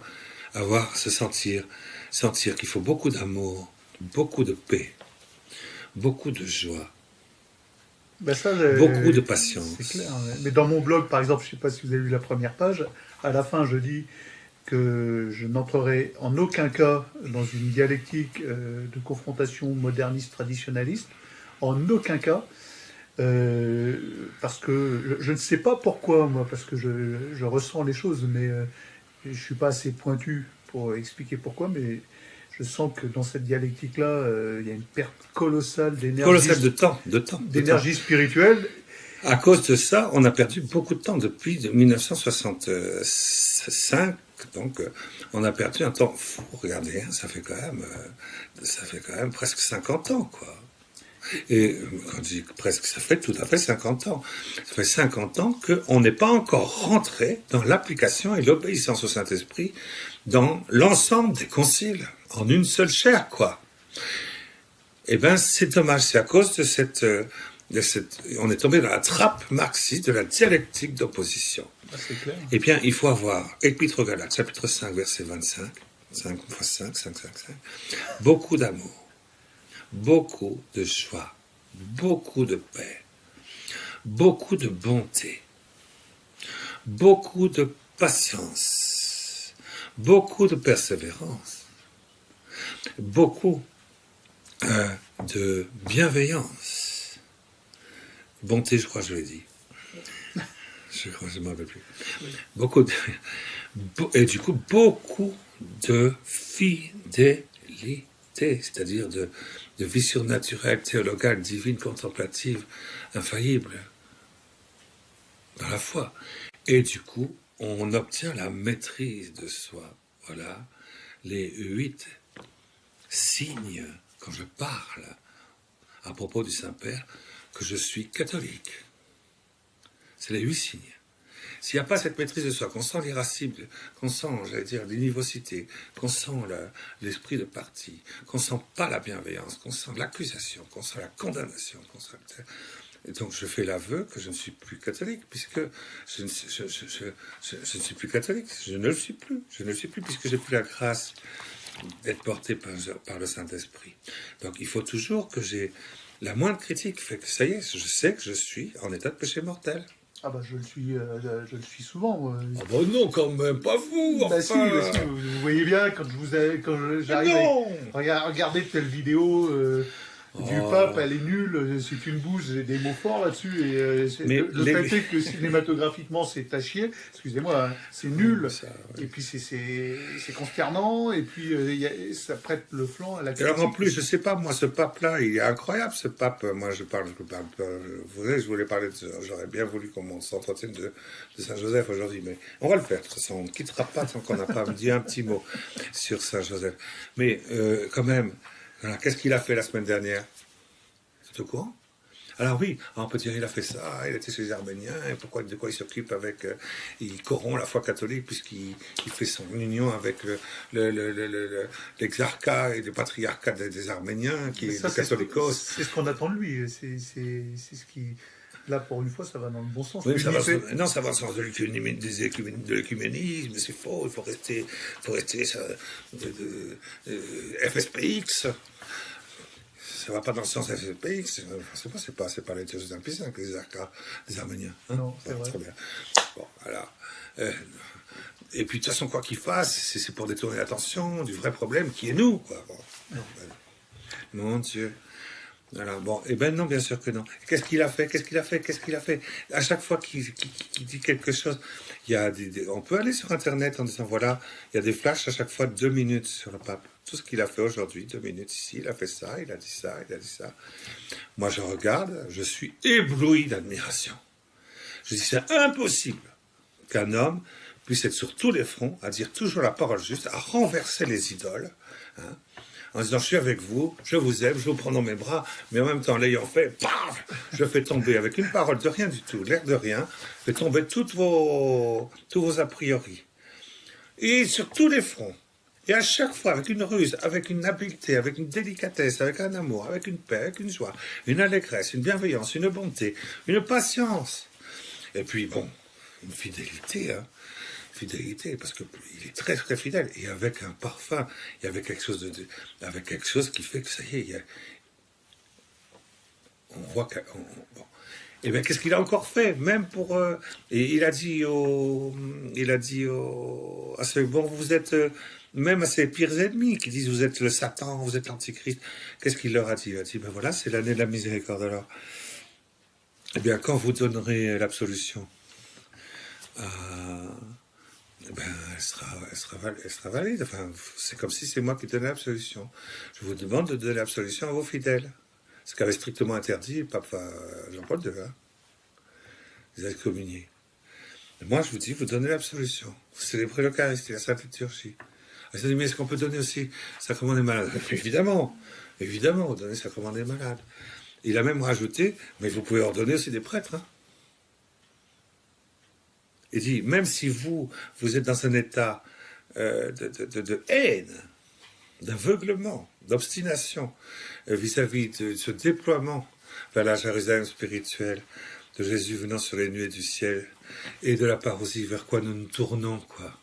B: sentir qu'il faut beaucoup d'amour, beaucoup de paix, beaucoup de joie, beaucoup de patience.
A: C'est clair. Mais dans mon blog, par exemple, je ne sais pas si vous avez vu la première page, à la fin, je dis que je n'entrerai en aucun cas dans une dialectique de confrontation moderniste traditionnaliste, en aucun cas, parce que je ne sais pas pourquoi, moi, parce que je ressens les choses, mais je ne suis pas assez pointu pour expliquer pourquoi, mais je sens que dans cette dialectique-là, il y a une perte colossale d'énergie.
B: Colossale de temps.
A: D'énergie spirituelle.
B: À cause de ça, on a perdu beaucoup de temps depuis 1965. Donc, on a perdu un temps fou. Regardez, hein, ça fait quand même presque 50 ans, quoi. Et quand je dis presque, ça fait tout à fait 50 ans. Ça fait 50 ans qu'on n'est pas encore rentré dans l'application et l'obéissance au Saint-Esprit dans l'ensemble des conciles, en une seule chair, quoi. Eh bien, c'est dommage. C'est à cause de cette... on est tombé dans la trappe marxiste de la dialectique d'opposition.
A: Ah, c'est clair.
B: Eh bien, il faut avoir Épître aux Galates, chapitre 5, verset 25, 5 x 5, 5, 5, 5, beaucoup d'amour, beaucoup de joie, beaucoup de paix, beaucoup de bonté, beaucoup de patience, beaucoup de persévérance, beaucoup de bienveillance. Bonté, je crois que je l'ai dit. Je ne m'en rappelle plus. Oui. Et du coup, beaucoup de fidélité, c'est-à-dire de vie surnaturelle, théologale, divine, contemplative, infaillible, dans la foi. Et du coup, on obtient la maîtrise de soi. Voilà les 8 signes, quand je parle à propos du Saint-Père, que je suis catholique. C'est les 8 signes. S'il n'y a pas cette maîtrise de soi, qu'on sent l'irascible, qu'on sent, j'allais dire, l'innivocité, qu'on sent l'esprit de parti, qu'on sent pas la bienveillance, qu'on sent l'accusation, qu'on sent la condamnation, qu'on sent... Et donc je fais l'aveu que je ne suis plus catholique, puisque je ne suis plus catholique, je ne le suis plus. Je ne le suis plus, puisque j'ai plus la grâce d'être porté par le Saint-Esprit. Donc il faut toujours que j'ai... La moindre critique fait que ça y est, je sais que je suis en état de péché mortel.
A: Ah bah je le suis souvent.
B: Ah bah non, quand même, pas vous.
A: Bah si, vous voyez bien quand j'arrive. Regardez telle vidéo du pape, elle est nulle, c'est une bouse, j'ai des mots forts là-dessus. Et le fait est que cinématographiquement c'est à chier. Excusez-moi, hein, c'est nul. Ça, ouais. Et puis c'est consternant. Et puis ça prête le flanc à la critique.
B: Alors en plus, je sais pas, moi, ce pape-là, il est incroyable, ce pape. Moi, je voulais parler j'aurais bien voulu qu'on s'entretienne de Saint-Joseph aujourd'hui, mais on va le faire. De toute façon, on ne quittera pas tant qu'on n'a pas dit un petit mot sur Saint-Joseph. Mais quand même, voilà, qu'est-ce qu'il a fait la semaine dernière? C'est au courant? Alors oui, on peut dire il a fait ça, il était chez les Arméniens, et de quoi il s'occupe avec... il corrompt la foi catholique puisqu'il fait son union avec l'exarcat et le patriarcat des Arméniens, qui est le catholicos.
A: C'est ce qu'on attend de lui, c'est ce qui... Là, pour une fois, ça va dans le bon sens.
B: Oui, ça va dans le sens de l'écuménisme, c'est faux, il faut rester FSPX. ça va pas dans le sens FPX. C'est pas les dieux olympiens que les Arcas, les Arméniens. Hein?
A: Non, c'est vrai.
B: Très bien. Bon, voilà. Et puis, de toute façon, quoi qu'il fasse, c'est pour détourner l'attention du vrai problème qui est nous, quoi. Bon. Mon Dieu. Voilà, bon, eh ben non, bien sûr que non. Qu'est-ce qu'il a fait? À chaque fois qu'il dit quelque chose, il y a on peut aller sur Internet en disant, voilà, il y a des flashs à chaque fois de 2 minutes sur le pape. Tout ce qu'il a fait aujourd'hui, 2 minutes ici, il a fait ça, il a dit ça, il a dit ça. Moi, je regarde, je suis ébloui d'admiration. Je dis, c'est impossible qu'un homme puisse être sur tous les fronts, à dire toujours la parole juste, à renverser les idoles, hein, en disant, je suis avec vous, je vous aime, je vous prends dans mes bras, mais en même temps, l'ayant fait, paf, je fais tomber avec une parole de rien du tout, l'air de rien, je fais tomber tous vos a priori. Et sur tous les fronts, et à chaque fois, avec une ruse, avec une habileté, avec une délicatesse, avec un amour, avec une paix, avec une joie, une allégresse, une bienveillance, une bonté, une patience. Et puis, bon, une fidélité, hein. Fidélité, parce qu'il est très très fidèle, et avec un parfum, et avec quelque chose avec quelque chose qui fait que ça y est, on voit que... Bon. Et bien, qu'est-ce qu'il a encore fait? Même pour... et il a dit à ceux, bon, vous êtes... même à ses pires ennemis, qui disent, vous êtes le Satan, vous êtes l'Antichrist. Qu'est-ce qu'il leur a dit? Il a dit, ben voilà, c'est l'année de la miséricorde. Alors, eh bien, quand vous donnerez l'absolution, ben, elle sera valide. Enfin, c'est comme si c'est moi qui donnais l'absolution. Je vous demande de donner l'absolution à vos fidèles. Ce qu'avait strictement interdit le pape Jean-Paul II. Hein. Les excommuniés. Et moi, je vous dis, vous donnez l'absolution. Vous célébrez l'Eucharistie, la Sainte Liturgie. Il s'est dit, mais est-ce qu'on peut donner aussi sacrement des malades? Évidemment, vous donnez sacrement des malades. Il a même rajouté, mais vous pouvez ordonner aussi des prêtres. Hein. Il dit, même si vous êtes dans un état de haine, d'aveuglement, d'obstination vis-à-vis de ce déploiement vers la Jérusalem spirituelle de Jésus venant sur les nuées du ciel et de la part aussi vers quoi nous nous tournons, quoi.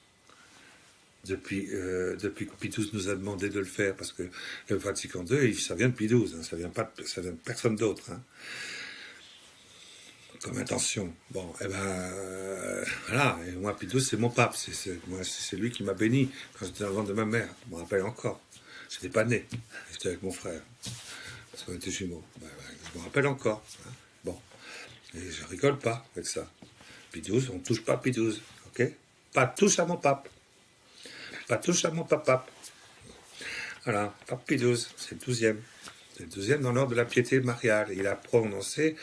B: Depuis que Pie XII nous a demandé de le faire, parce que le Vatican II, ça vient de Pie XII, hein, ça vient de personne d'autre. Hein. Comme intention. Bon, et voilà, et moi, Pie XII, c'est mon pape, c'est lui qui m'a béni quand j'étais dans le ventre de ma mère, je me rappelle encore. J'étais pas né, j'étais avec mon frère, parce qu'on était jumeaux. Je me rappelle encore. Hein. Bon, et je rigole pas avec ça. Pie XII, on ne touche pas Pie XII, ok? Pas touche à mon pape. Pas touche à mon pape. Voilà, pape Pie XII, c'est le 12e. C'est le 12e dans l'ordre de la piété mariale. Il a prononcé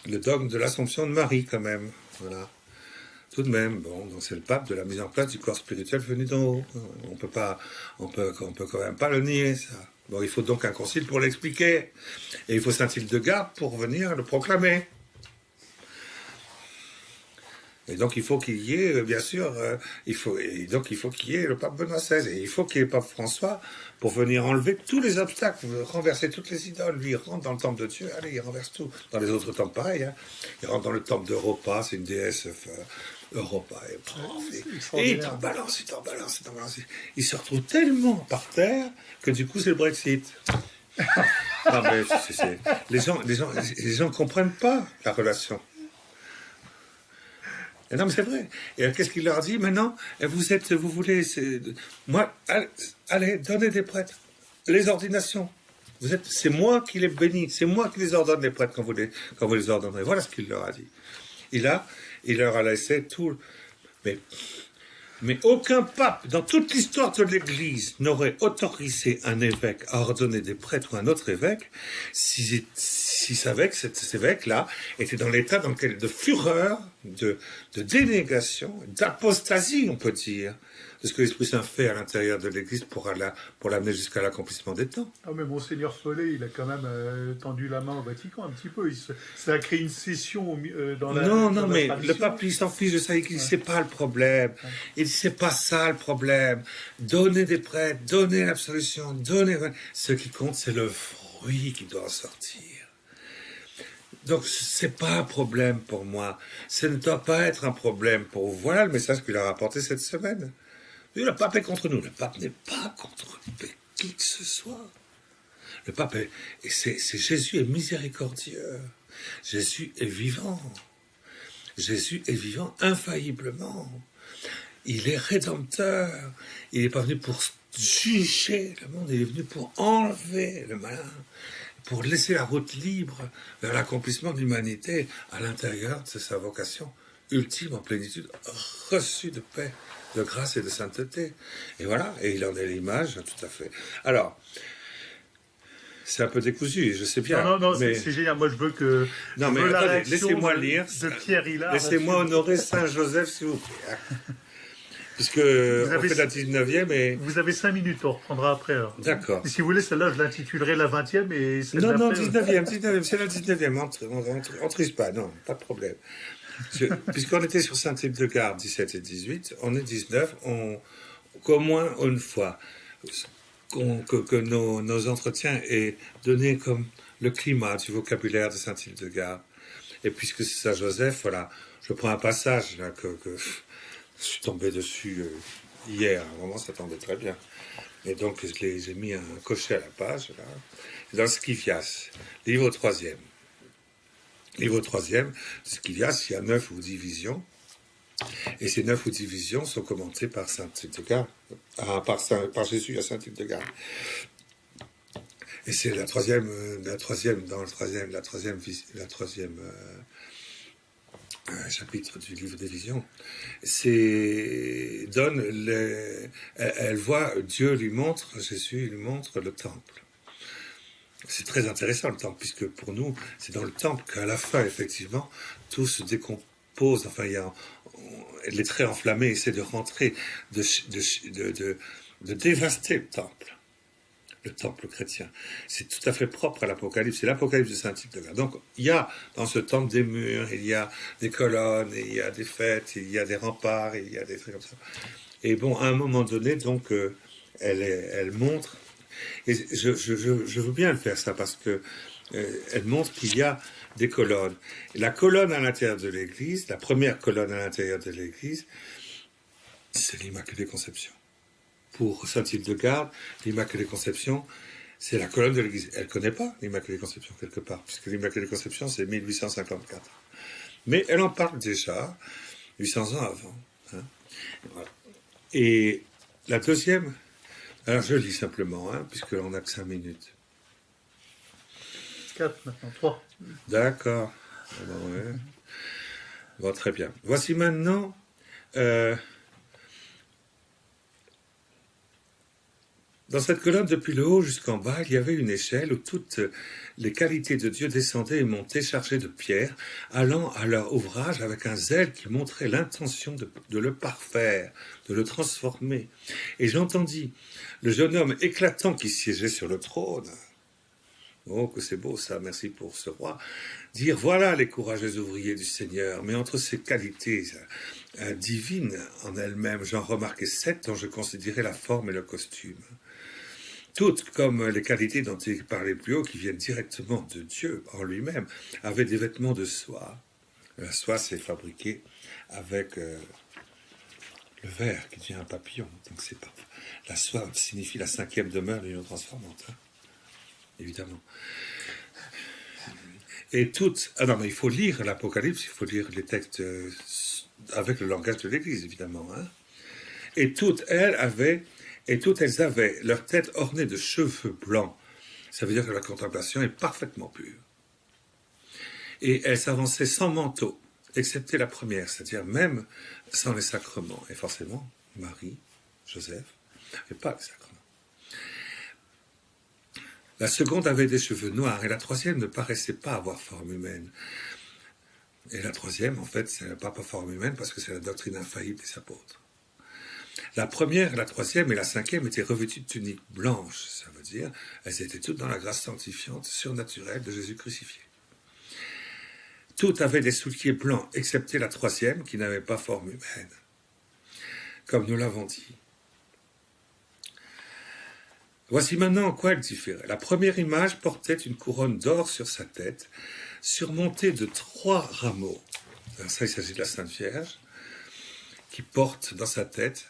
B: le dogme de l'Assomption de Marie, quand même. Voilà. Tout de même, bon, donc c'est le pape de la mise en place du corps spirituel venu d'en haut. On peut quand même pas le nier, ça. Bon, il faut donc un concile pour l'expliquer. Et il faut Saint-Hildegarde pour venir le proclamer. Et donc il faut qu'il y ait, bien sûr, il faut qu'il y ait le pape Benoît XVI, et il faut qu'il y ait le pape François pour venir enlever tous les obstacles, renverser toutes les idoles. Lui, il rentre dans le temple de Dieu, allez, il renverse tout. Dans les autres temples, pareil, hein. Il rentre dans le temple d'Europa, c'est une déesse Europa, et il t'en balance. Il se retrouve tellement par terre que du coup c'est le Brexit. Non mais les gens ne comprennent pas la relation. Et non, mais c'est vrai. Et qu'est-ce qu'il leur dit maintenant? Vous voulez, moi, allez, donnez des prêtres. Les ordinations. C'est moi qui les bénis. C'est moi qui les ordonne, les prêtres, quand vous les ordonnerez. Voilà ce qu'il leur a dit. Il leur a laissé tout. Mais aucun pape, dans toute l'histoire de l'Église, n'aurait autorisé un évêque à ordonner des prêtres ou un autre évêque s'il savait que cet évêque-là était dans l'état de fureur, de dénégation, d'apostasie, on peut dire, de ce que l'Esprit Saint fait à l'intérieur de l'Église pour l'amener jusqu'à l'accomplissement des temps.
A: Ah, mais Monseigneur Follet, il a quand même tendu la main au Vatican un petit peu. Ça a créé une session dans la...
B: Non, mais le pape, il s'en fiche de ça, c'est pas le problème. C'est pas ça le problème. Donner des prêtres, donner l'absolution, ce qui compte, c'est le fruit qui doit en sortir. Donc, c'est pas un problème pour moi. Ce ne doit pas être un problème pour vous. Voilà le message qu'il a rapporté cette semaine. Le pape est contre nous. Le pape n'est pas contre qui que ce soit. Le pape et c'est Jésus est miséricordieux. Jésus est vivant. Jésus est vivant infailliblement. Il est rédempteur. Il n'est pas venu pour juger le monde, il est venu pour enlever le malin, pour laisser la route libre vers l'accomplissement de l'humanité à l'intérieur de sa vocation ultime en plénitude, reçue de paix, de grâce et de sainteté. Et voilà, et il en est l'image tout à fait. Alors, c'est un peu décousu, je sais bien.
A: Non,
B: mais...
A: c'est génial. Moi, je veux que.
B: Non, mais attendez, laissez-moi lire.
A: De Pierre Hillard.
B: Laissez-moi honorer Saint-Joseph, s'il vous plaît. Puisque on fait la 19e et...
A: Vous avez 5 minutes, on reprendra après. Alors.
B: D'accord.
A: Et si vous voulez, celle-là, je l'intitulerai la 20e et celle
B: Non, 19e, c'est la 19e, on triche pas, non, pas de problème. Puisqu'on était sur Saint-Hildegarde 17 et 18, on est 19, qu'au moins une fois, que nos entretiens aient donné comme le climat du vocabulaire de Saint-Hildegarde. Et puisque c'est Saint-Joseph, voilà, je prends un passage là, que je suis tombé dessus hier, vraiment ça tombait très bien. Et donc j'ai mis un cochet à la page, là. Dans le Scivias, livre 3e. Livre 3e, Scivias, il y a 9 ou 10 visions. Et ces 9 ou 10 visions sont commentées par Saint-Hildegarde, par Jésus à Saint-Hildegarde. Et c'est la troisième chapitre du livre des visions. Elle voit, Jésus lui montre le temple. C'est très intéressant le temple, puisque pour nous, c'est dans le temple qu'à la fin, effectivement, tout se décompose. Enfin, les traits enflammés essaient de rentrer, de dévaster le temple chrétien. C'est tout à fait propre à l'Apocalypse. C'est l'Apocalypse de Saint-Hildegarde. Donc, il y a dans ce temple des murs, il y a des colonnes, il y a des fêtes, il y a des remparts, il y a des trucs comme ça. Et bon, à un moment donné, donc, elle montre, et je veux bien le faire ça, parce que elle montre qu'il y a des colonnes. Et la colonne à l'intérieur de l'Église, la première colonne à l'intérieur de l'Église, c'est l'Immaculée Conception. Pour Saint-Hildegarde, l'Immaculée Conception, c'est la colonne de l'Église. Elle ne connaît pas l'Immaculée Conception quelque part, puisque l'Immaculée Conception, c'est 1854. Mais elle en parle déjà 800 ans avant. Hein. Voilà. Et la deuxième, alors je lis simplement, hein, puisqu'on n'a que 5 minutes.
A: 4 maintenant, 3.
B: D'accord. Bon, ouais. Bon, très bien. Voici maintenant... Dans cette colonne, depuis le haut jusqu'en bas, il y avait une échelle où toutes les qualités de Dieu descendaient et montaient chargées de pierres, allant à leur ouvrage avec un zèle qui montrait l'intention de le parfaire, de le transformer. Et j'entendis le jeune homme éclatant qui siégeait sur le trône. Oh, que c'est beau ça, merci pour ce roi. Dire, voilà les courageux ouvriers du Seigneur, mais entre ces qualités divines en elles-mêmes, j'en remarquai 7 dont je considérais la forme et le costume. Toutes, comme les qualités dont il parlait plus haut, qui viennent directement de Dieu en lui-même, avaient des vêtements de soie. La soie, c'est fabriqué avec le verre qui devient un papillon. Donc c'est pas... La soie signifie la 5e demeure de l'union transformante, hein, évidemment. Et toutes... Ah non, mais il faut lire l'Apocalypse, il faut lire les textes avec le langage de l'Église, évidemment. Hein. Et toutes elles avaient leur tête ornée de cheveux blancs. Ça veut dire que la contemplation est parfaitement pure. Et elles s'avançaient sans manteau, excepté la première, c'est-à-dire même sans les sacrements. Et forcément, Marie, Joseph, n'avaient pas les sacrements. La seconde avait des cheveux noirs, et la troisième ne paraissait pas avoir forme humaine. Et la troisième, en fait, c'est pas forme humaine, parce que c'est la doctrine infaillible des apôtres. La première, la troisième et la 5e étaient revêtues de tuniques blanches, ça veut dire, elles étaient toutes dans la grâce sanctifiante, surnaturelle de Jésus crucifié. Toutes avaient des souliers blancs, excepté la troisième, qui n'avait pas forme humaine, comme nous l'avons dit. Voici maintenant en quoi elle différait. La première image portait une couronne d'or sur sa tête, surmontée de 3 rameaux. Alors ça, il s'agit de la Sainte Vierge, qui porte dans sa tête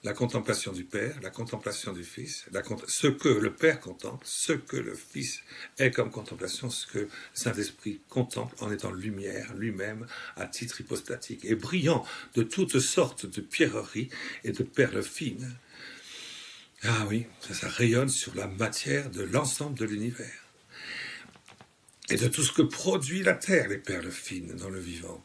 B: la contemplation du Père, la contemplation du Fils, ce que le Père contemple, ce que le Fils est comme contemplation, ce que le Saint-Esprit contemple en étant lumière lui-même à titre hypostatique et brillant de toutes sortes de pierreries et de perles fines. Ah oui, ça rayonne sur la matière de l'ensemble de l'univers et de tout ce que produit la terre, les perles fines dans le vivant.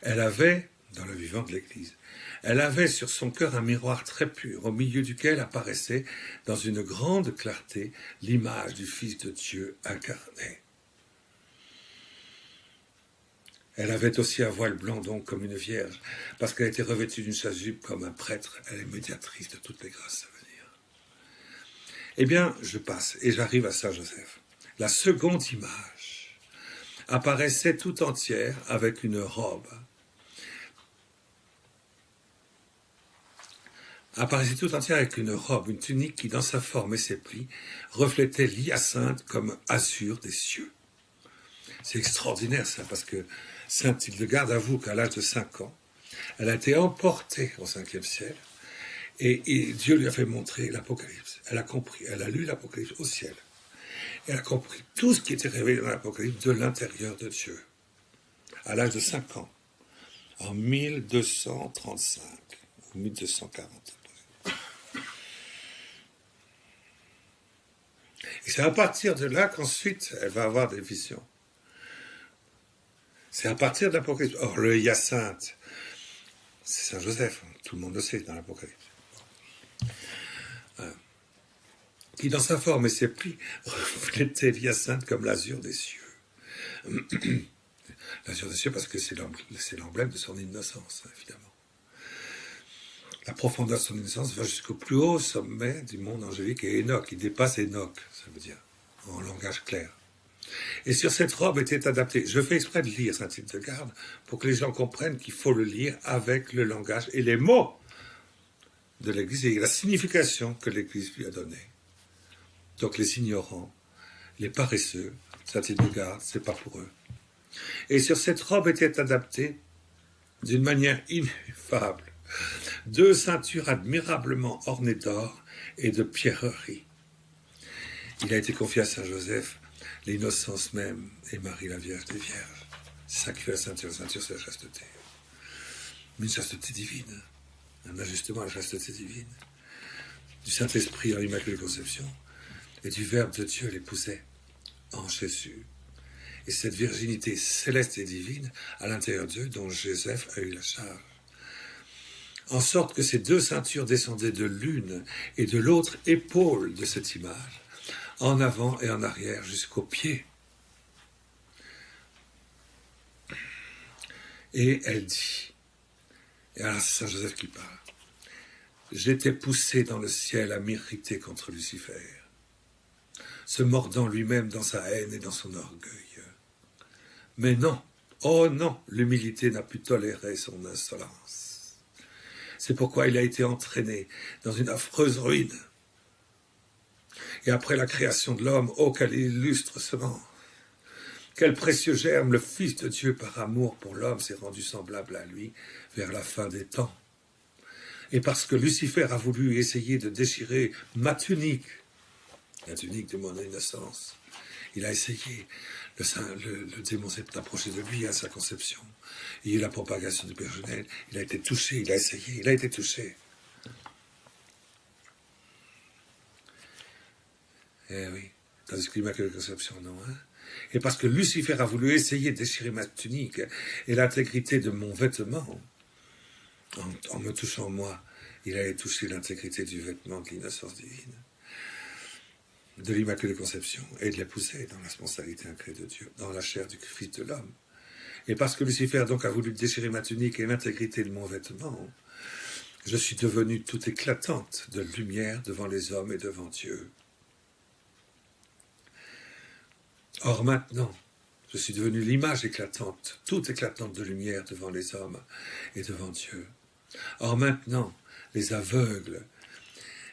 B: Elle avait, dans le vivant de l'Église, elle avait sur son cœur un miroir très pur, au milieu duquel apparaissait, dans une grande clarté, l'image du Fils de Dieu incarné. Elle avait aussi un voile blanc, donc, comme une vierge, parce qu'elle était revêtue d'une chasuble comme un prêtre. Elle est médiatrice de toutes les grâces à venir. Eh bien, je passe, et j'arrive à Saint-Joseph. La seconde image apparaissait tout entière avec une robe. Apparaissait tout entière avec une robe, une tunique qui, dans sa forme et ses plis, reflétait l'hyacinthe comme azur des cieux. C'est extraordinaire ça, parce que Sainte Hildegarde avoue qu'à l'âge de 5 ans, elle a été emportée au 5e ciel, et Dieu lui a fait montrer l'Apocalypse. Elle a compris, elle a lu l'Apocalypse au ciel. Elle a compris tout ce qui était révélé dans l'Apocalypse de l'intérieur de Dieu. À l'âge de 5 ans, en 1235 ou 1240. Et c'est à partir de là qu'ensuite, elle va avoir des visions. C'est à partir de l'Apocalypse. Or, le hyacinthe, c'est Saint-Joseph, tout le monde le sait dans l'Apocalypse. Qui, dans sa forme et ses plis, reflétait l'hyacinthe comme l'azur des cieux. L'azur des cieux parce que c'est l'emblème de son innocence, évidemment. La profondeur de son innocence va jusqu'au plus haut sommet du monde angélique et Enoch. Il dépasse Enoch, ça veut dire, en langage clair. Et sur cette robe était adaptée. Je fais exprès de lire Sainte Hildegarde pour que les gens comprennent qu'il faut le lire avec le langage et les mots de l'Église et la signification que l'Église lui a donnée. Donc les ignorants, les paresseux, Sainte Hildegarde, c'est pas pour eux. Et sur cette robe était adaptée d'une manière ineffable 2 ceintures admirablement ornées d'or et de pierreries. Il a été confié à Saint Joseph l'innocence même et Marie la Vierge des Vierges. C'est ça qui fait la ceinture. La ceinture, c'est la chasteté. Mais une chasteté divine. Un ajustement à la chasteté divine. Du Saint-Esprit en l'Immaculée Conception et du Verbe de Dieu l'épousait en Jésus. Et cette virginité céleste et divine à l'intérieur d'eux dont Joseph a eu la charge. En sorte que ces 2 ceintures descendaient de l'une et de l'autre épaule de cette image, en avant et en arrière jusqu'aux pieds. Et elle dit, et alors c'est Saint Joseph qui parle, j'étais poussé dans le ciel à m'irriter contre Lucifer, se mordant lui-même dans sa haine et dans son orgueil. Mais non, oh non, l'humilité n'a pu tolérer son insolence. C'est pourquoi il a été entraîné dans une affreuse ruine. Et après la création de l'homme, oh, quelle illustre semence! Quel précieux germe le Fils de Dieu, par amour pour l'homme, s'est rendu semblable à lui vers la fin des temps. Et parce que Lucifer a voulu essayer de déchirer ma tunique, la tunique de mon innocence, il a essayé, le démon s'est approché de lui à sa conception. Il y a eu la propagation du Père Genel, il a été touché, il a essayé, il a été touché. Eh oui, tandis que l'Immaculée Conception, non, hein. Et parce que Lucifer a voulu essayer de déchirer ma tunique et l'intégrité de mon vêtement, en me touchant moi, il allait toucher l'intégrité du vêtement de l'innocence divine, de l'Immaculée Conception, et de l'épouser dans la spontanéité incrée de Dieu, dans la chair du Fils de l'homme. Et parce que Lucifer donc a voulu déchirer ma tunique et l'intégrité de mon vêtement, je suis devenue toute éclatante de lumière devant les hommes et devant Dieu. Or maintenant, je suis devenue l'image éclatante, toute éclatante de lumière devant les hommes et devant Dieu. Or maintenant, les aveugles,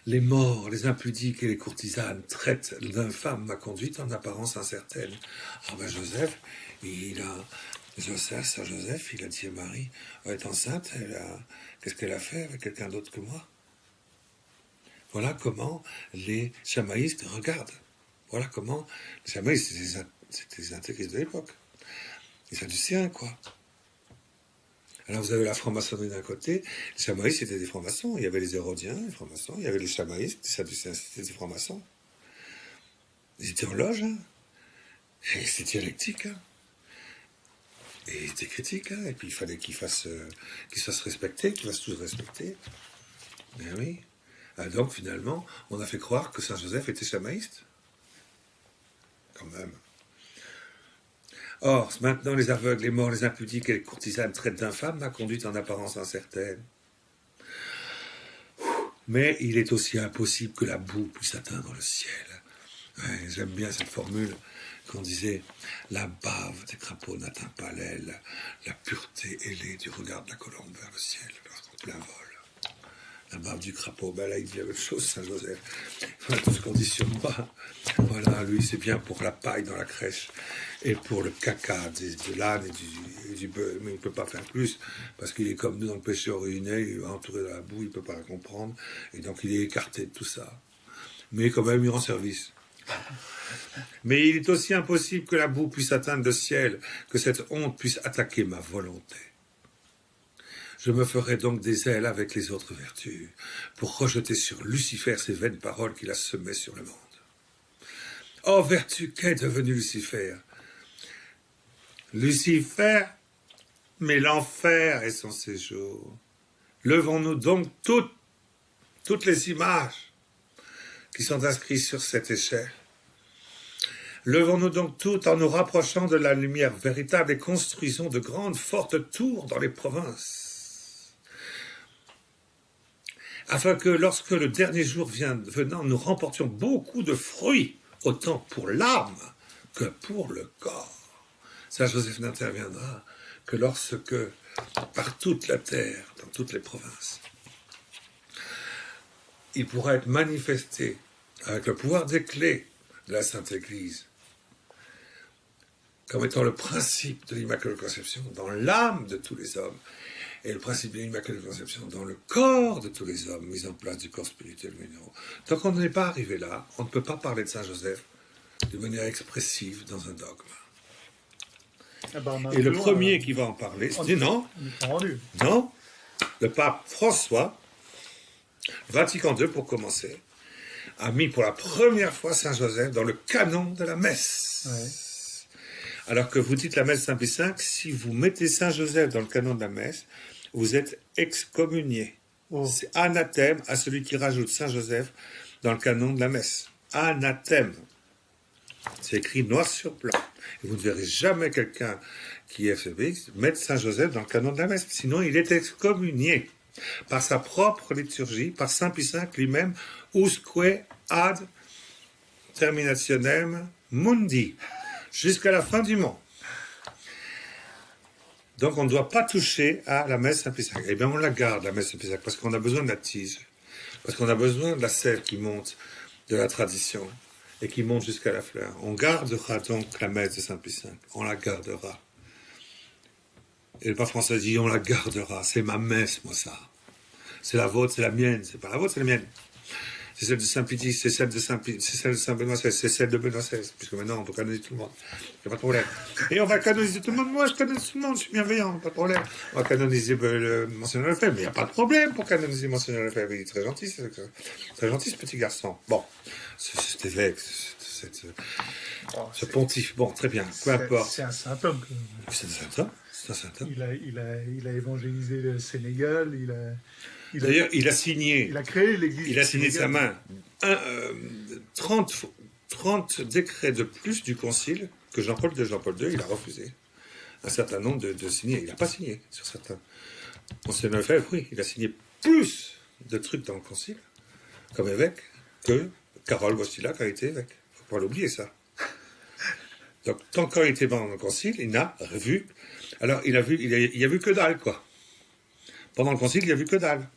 B: les morts, les impudiques et les courtisanes traitent l'infâme ma conduite en apparence incertaine. Ah ben Joseph, il a Saint Joseph, il a dit à Marie, elle est enceinte, qu'est-ce qu'elle a fait avec quelqu'un d'autre que moi? Voilà comment les chamaïstes regardent. Voilà comment les chamaïstes, c'était les intégristes de l'époque. Les sadducéens, quoi. Alors vous avez la franc-maçonnerie d'un côté, les chamaïstes c'était des francs-maçons, il y avait les hérodiens, les francs-maçons, il y avait les chamaïstes, les sadducéens c'était des francs-maçons. Ils étaient en loge, hein. Et c'était dialectique, hein. Et il était critique, hein. Et puis il fallait qu'ils se fassent respecter, qu'ils fassent tous respecter. Ben oui. Ah, donc finalement, on a fait croire que Saint Joseph était chamaïste. Quand même. Or, maintenant, les aveugles, les morts, les impudiques et les courtisanes traitent d'infâme ma conduite en apparence incertaine. Mais il est aussi impossible que la boue puisse atteindre le ciel. Ouais, j'aime bien cette formule qu'on disait « La bave des crapauds n'atteint pas l'aile, la pureté ailée du regard de la colombe vers le ciel lorsqu'on plein vol. » La bave du crapaud, ben là il dit la même chose, Saint Joseph. Voilà tout ce qu'on dit sur moi. Voilà, lui c'est bien pour la paille dans la crèche et pour le caca de l'âne et du bœuf, mais il ne peut pas faire plus parce qu'il est comme nous dans le péché originel, il est entouré de la boue, il ne peut pas la comprendre et donc il est écarté de tout ça. Mais quand même il rend service. Mais il est aussi impossible que la boue puisse atteindre le ciel, que cette honte puisse attaquer ma volonté. Je me ferai donc des ailes avec les autres vertus, pour rejeter sur Lucifer ces vaines paroles qu'il a semées sur le monde. Oh vertu, qu'est devenu Lucifer? Lucifer, mais l'enfer est son séjour. Levons-nous donc toutes les images qui sont inscrites sur cette échelle. Levons-nous donc toutes en nous rapprochant de la lumière véritable et construisons de grandes fortes tours dans les provinces. Afin que lorsque le dernier jour venant, nous remportions beaucoup de fruits, autant pour l'âme que pour le corps. Saint Joseph n'interviendra que lorsque, par toute la terre, dans toutes les provinces, il pourra être manifesté avec le pouvoir des clés de la Sainte Église, comme étant le principe de l'Immaculée Conception dans l'âme de tous les hommes, et le principe de l'Immaculée Conception dans le corps de tous les hommes, mis en place du corps spirituel minéraux. Tant qu'on n'est pas arrivé là, on ne peut pas parler de Saint Joseph de manière expressive dans un dogme. Et le premier qui va en parler, c'est non, le pape François, Vatican II pour commencer, a mis pour la première fois Saint Joseph dans le canon de la messe.
A: Ouais.
B: Alors que vous dites la messe Saint-Pie V, si vous mettez Saint Joseph dans le canon de la messe, vous êtes excommunié. Oh. C'est anathème à celui qui rajoute Saint Joseph dans le canon de la messe. Anathème. C'est écrit noir sur blanc. Et vous ne verrez jamais quelqu'un qui est FCBX mettre Saint Joseph dans le canon de la messe. Sinon, il est excommunié par sa propre liturgie, par Saint Pie V lui-même, usque ad terminationem mundi. Jusqu'à la fin du monde. Donc on ne doit pas toucher à la messe Saint-Pie V. Eh bien on la garde, la messe Saint-Pie V, parce qu'on a besoin de la tige, parce qu'on a besoin de la sève qui monte de la tradition et qui monte jusqu'à la fleur. On gardera donc la messe de Saint-Pie V, on la gardera. Et le pape François dit on la gardera, c'est ma messe moi ça. C'est la vôtre, c'est la mienne, c'est pas la vôtre, c'est la mienne. C'est celle de Saint-Pie, c'est celle de Saint-Benoît XVI, c'est celle de Benoît XVI, puisque maintenant on peut canoniser tout le monde. Il n'y a pas de problème. Et on va canoniser tout le monde. Moi, je canonise tout le monde, je suis bienveillant, pas de problème. On va canoniser Monseigneur Lefebvre, mais il n'y a pas de problème pour canoniser Monseigneur Lefebvre. Il est très gentil, très gentil ce petit garçon. Bon, cet évêque, ce pontife, bon, très bien, peu importe.
A: C'est un saint homme.
B: C'est un saint homme. C'est un saint homme.
A: Il a évangélisé le Sénégal,
B: D'ailleurs, il a signé.
A: Il a créé l'église.
B: Il a signé de sa main 30 décrets de plus du concile que Jean-Paul II. Il a refusé un certain nombre de signer. Il n'a pas signé sur certains. Monseigneur Lefebvre, oui, il a signé plus de trucs dans le concile comme évêque que Carole Wojtyla a été évêque. Il ne faut pas l'oublier ça. Donc, tant qu'il était dans le concile, il n'a vu. Alors, il a vu que dalle, quoi. Pendant le concile, il a vu que dalle.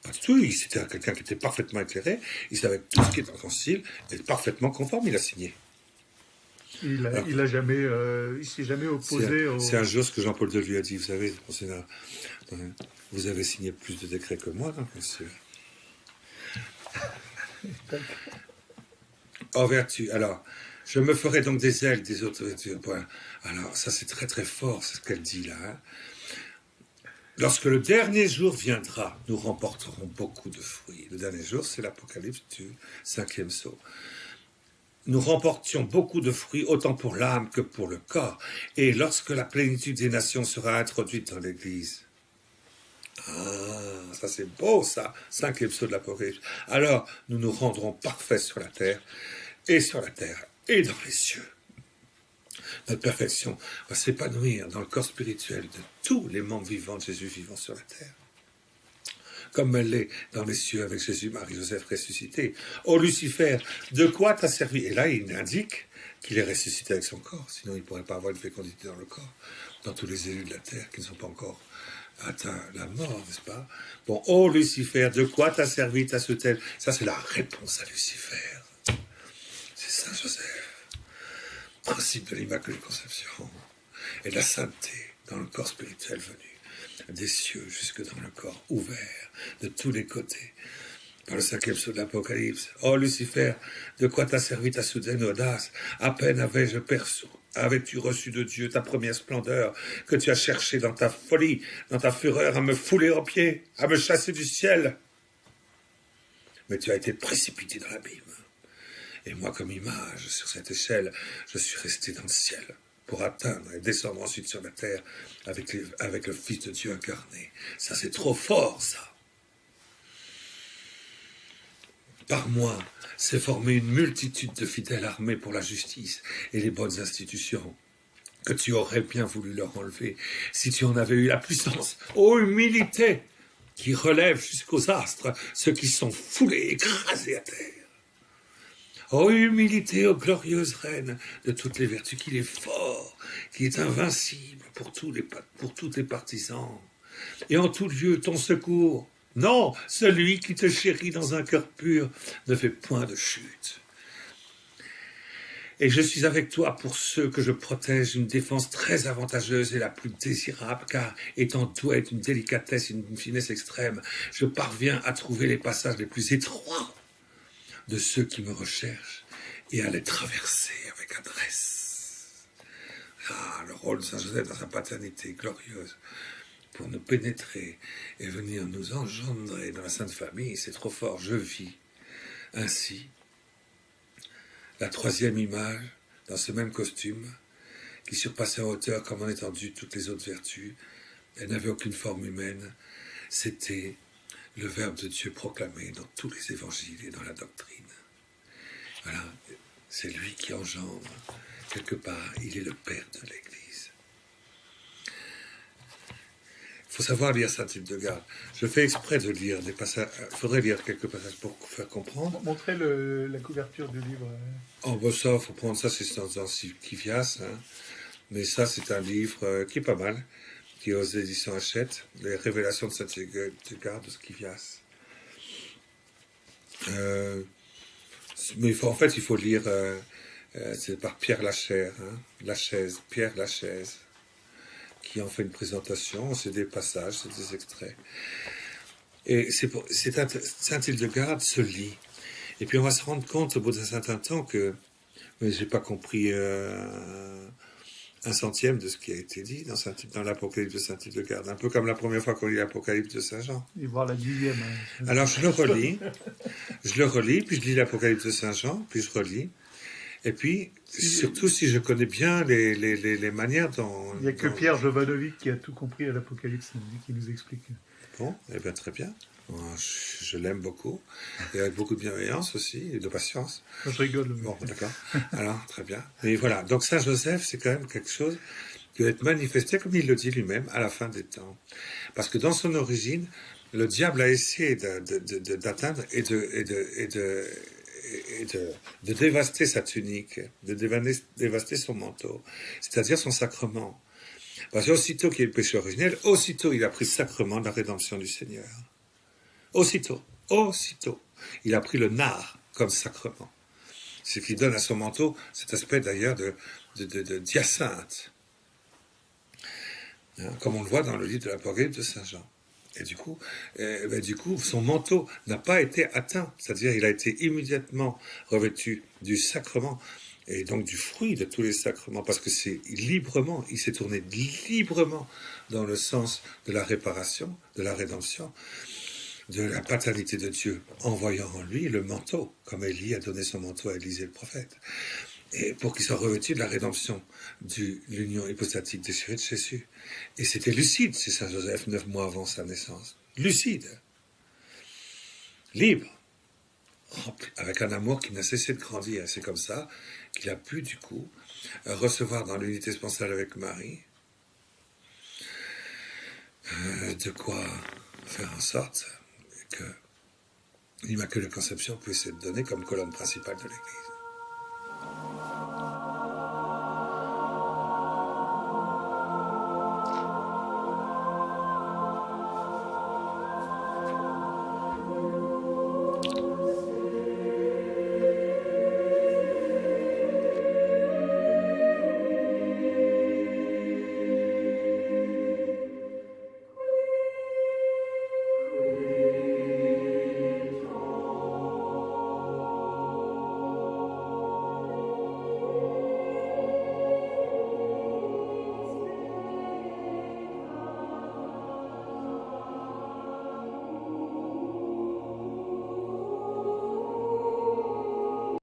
B: Pas du tout, c'était quelqu'un qui était parfaitement éclairé, il savait que tout ce qui est dans le concile était parfaitement conforme, il a signé.
A: Il s'est jamais opposé
B: C'est un jour ce que Jean-Paul II lui a dit, vous savez, vous avez signé plus de décrets que moi, non, monsieur. En vertu, alors, je me ferai donc des ailes des autres vertus. Alors, ça c'est très très fort, c'est ce qu'elle dit là. Hein. Lorsque le dernier jour viendra, nous remporterons beaucoup de fruits. Le dernier jour, c'est l'Apocalypse du 5e sceau. Nous remportions beaucoup de fruits, autant pour l'âme que pour le corps. Et lorsque la plénitude des nations sera introduite dans l'Église, ça c'est beau ça, 5e sceau de l'Apocalypse. Alors, nous nous rendrons parfaits sur la terre et dans les cieux. Notre perfection va s'épanouir dans le corps spirituel de tous les membres vivants de Jésus vivant sur la terre. Comme elle l'est dans les cieux avec Jésus, Marie-Joseph ressuscité. Ô Lucifer, de quoi t'as servi? Et là, il indique qu'il est ressuscité avec son corps, sinon il ne pourrait pas avoir une fécondité dans le corps, dans tous les élus de la terre qui ne sont pas encore atteints la mort, n'est-ce pas? Bon, ô Lucifer, de quoi t'as servi ta soutelle? Ça, c'est la réponse à Lucifer. C'est Saint Joseph. Principe de l'Immaculée Conception et de la sainteté dans le corps spirituel venu, des cieux jusque dans le corps ouvert de tous les côtés, par le 5e sceau de l'Apocalypse. Oh Lucifer, de quoi t'a servi ta soudaine audace? À peine avais-tu reçu de Dieu ta première splendeur, que tu as cherché dans ta folie, dans ta fureur, à me fouler aux pieds, à me chasser du ciel. Mais tu as été précipité dans l'abîme. Et moi, comme image, sur cette échelle, je suis resté dans le ciel pour atteindre et descendre ensuite sur la terre avec le Fils de Dieu incarné. Ça, c'est trop fort, ça. Par moi, s'est formée une multitude de fidèles armés pour la justice et les bonnes institutions, que tu aurais bien voulu leur enlever si tu en avais eu la puissance. Ô humilité, qui relève jusqu'aux astres ceux qui sont foulés, écrasés à terre. Ô humilité, ô glorieuse reine de toutes les vertus, qu'il est fort, qui est invincible pour tous les partisans. Et en tout lieu, ton secours. Non, celui qui te chérit dans un cœur pur ne fait point de chute. Et je suis avec toi pour ceux que je protège, une défense très avantageuse et la plus désirable, car étant doué d'une délicatesse et d'une finesse extrême, je parviens à trouver les passages les plus étroits de ceux qui me recherchent et à les traverser avec adresse. Le rôle de Saint Joseph dans sa paternité glorieuse pour nous pénétrer et venir nous engendrer dans la Sainte Famille, c'est trop fort. Je vis ainsi la troisième image dans ce même costume qui surpassait en hauteur comme en étendue toutes les autres vertus. Elle n'avait aucune forme humaine. C'était le Verbe de Dieu proclamé dans tous les évangiles et dans la doctrine. Voilà, c'est lui qui engendre. Quelque part, il est le Père de l'Église. Il faut savoir lire Saint-Hildegarde. Je fais exprès de lire des passages. Il faudrait lire quelques passages pour faire comprendre.
A: Montrez la couverture du livre.
B: Oh, ben ça, il faut prendre ça, c'est dans Kivias. Hein. Mais ça, c'est un livre qui est pas mal, qui est aux éditions Hachette, les révélations de Saint-Hildegarde de Kivias. Mais il faut lire, c'est par Pierre Lachaise, Pierre Lachaise, qui en fait une présentation, c'est des passages, c'est des extraits. Et Saint-Hildegarde se lit. Et puis on va se rendre compte au bout d'un certain temps que, mais j'ai pas compris un centième de ce qui a été dit dans l'Apocalypse de Saint-Hildegarde, un peu comme la première fois qu'on lit l'Apocalypse de Saint-Jean.
A: Et voir la 10e.
B: Alors je le relis, puis je lis l'Apocalypse de Saint-Jean, puis je relis, et puis surtout si je connais bien les manières dont...
A: Il n'y a que Pierre Jovanovic qui a tout compris à l'Apocalypse, qui nous explique.
B: Bon, eh bien très bien. Je l'aime beaucoup, et avec beaucoup de bienveillance aussi, et de patience.
A: Je rigole.
B: Bon, d'accord. Alors, très bien. Mais voilà, donc Saint Joseph, c'est quand même quelque chose qui va être manifesté, comme il le dit lui-même, à la fin des temps. Parce que dans son origine, le diable a essayé d'atteindre et de dévaster sa tunique, de dévaster son manteau, c'est-à-dire son sacrement. Parce qu'aussitôt qu'il y a le péché originel, aussitôt il a pris le sacrement de la rédemption du Seigneur. Aussitôt, il a pris le nard comme sacrement. C'est qu'il donne à son manteau cet aspect d'ailleurs de d'hyacinthe, hein, comme on le voit dans le livre de l'Apocalypse de Saint Jean. Et du coup, son manteau n'a pas été atteint, c'est-à-dire il a été immédiatement revêtu du sacrement et donc du fruit de tous les sacrements, parce que il s'est tourné librement dans le sens de la réparation, de la rédemption, de la paternité de Dieu, en voyant en lui le manteau, comme Élie a donné son manteau à Élisée le prophète, et pour qu'il soit revêtu de la rédemption, de l'union hypostatique désirée de Jésus. Et c'était lucide, c'est Saint Joseph, 9 mois avant sa naissance. Lucide, libre, avec un amour qui n'a cessé de grandir. C'est comme ça qu'il a pu, du coup, recevoir dans l'unité sponsale avec Marie de quoi faire en sorte que l'Immaculée Conception puisse être donnée comme colonne principale de l'Église.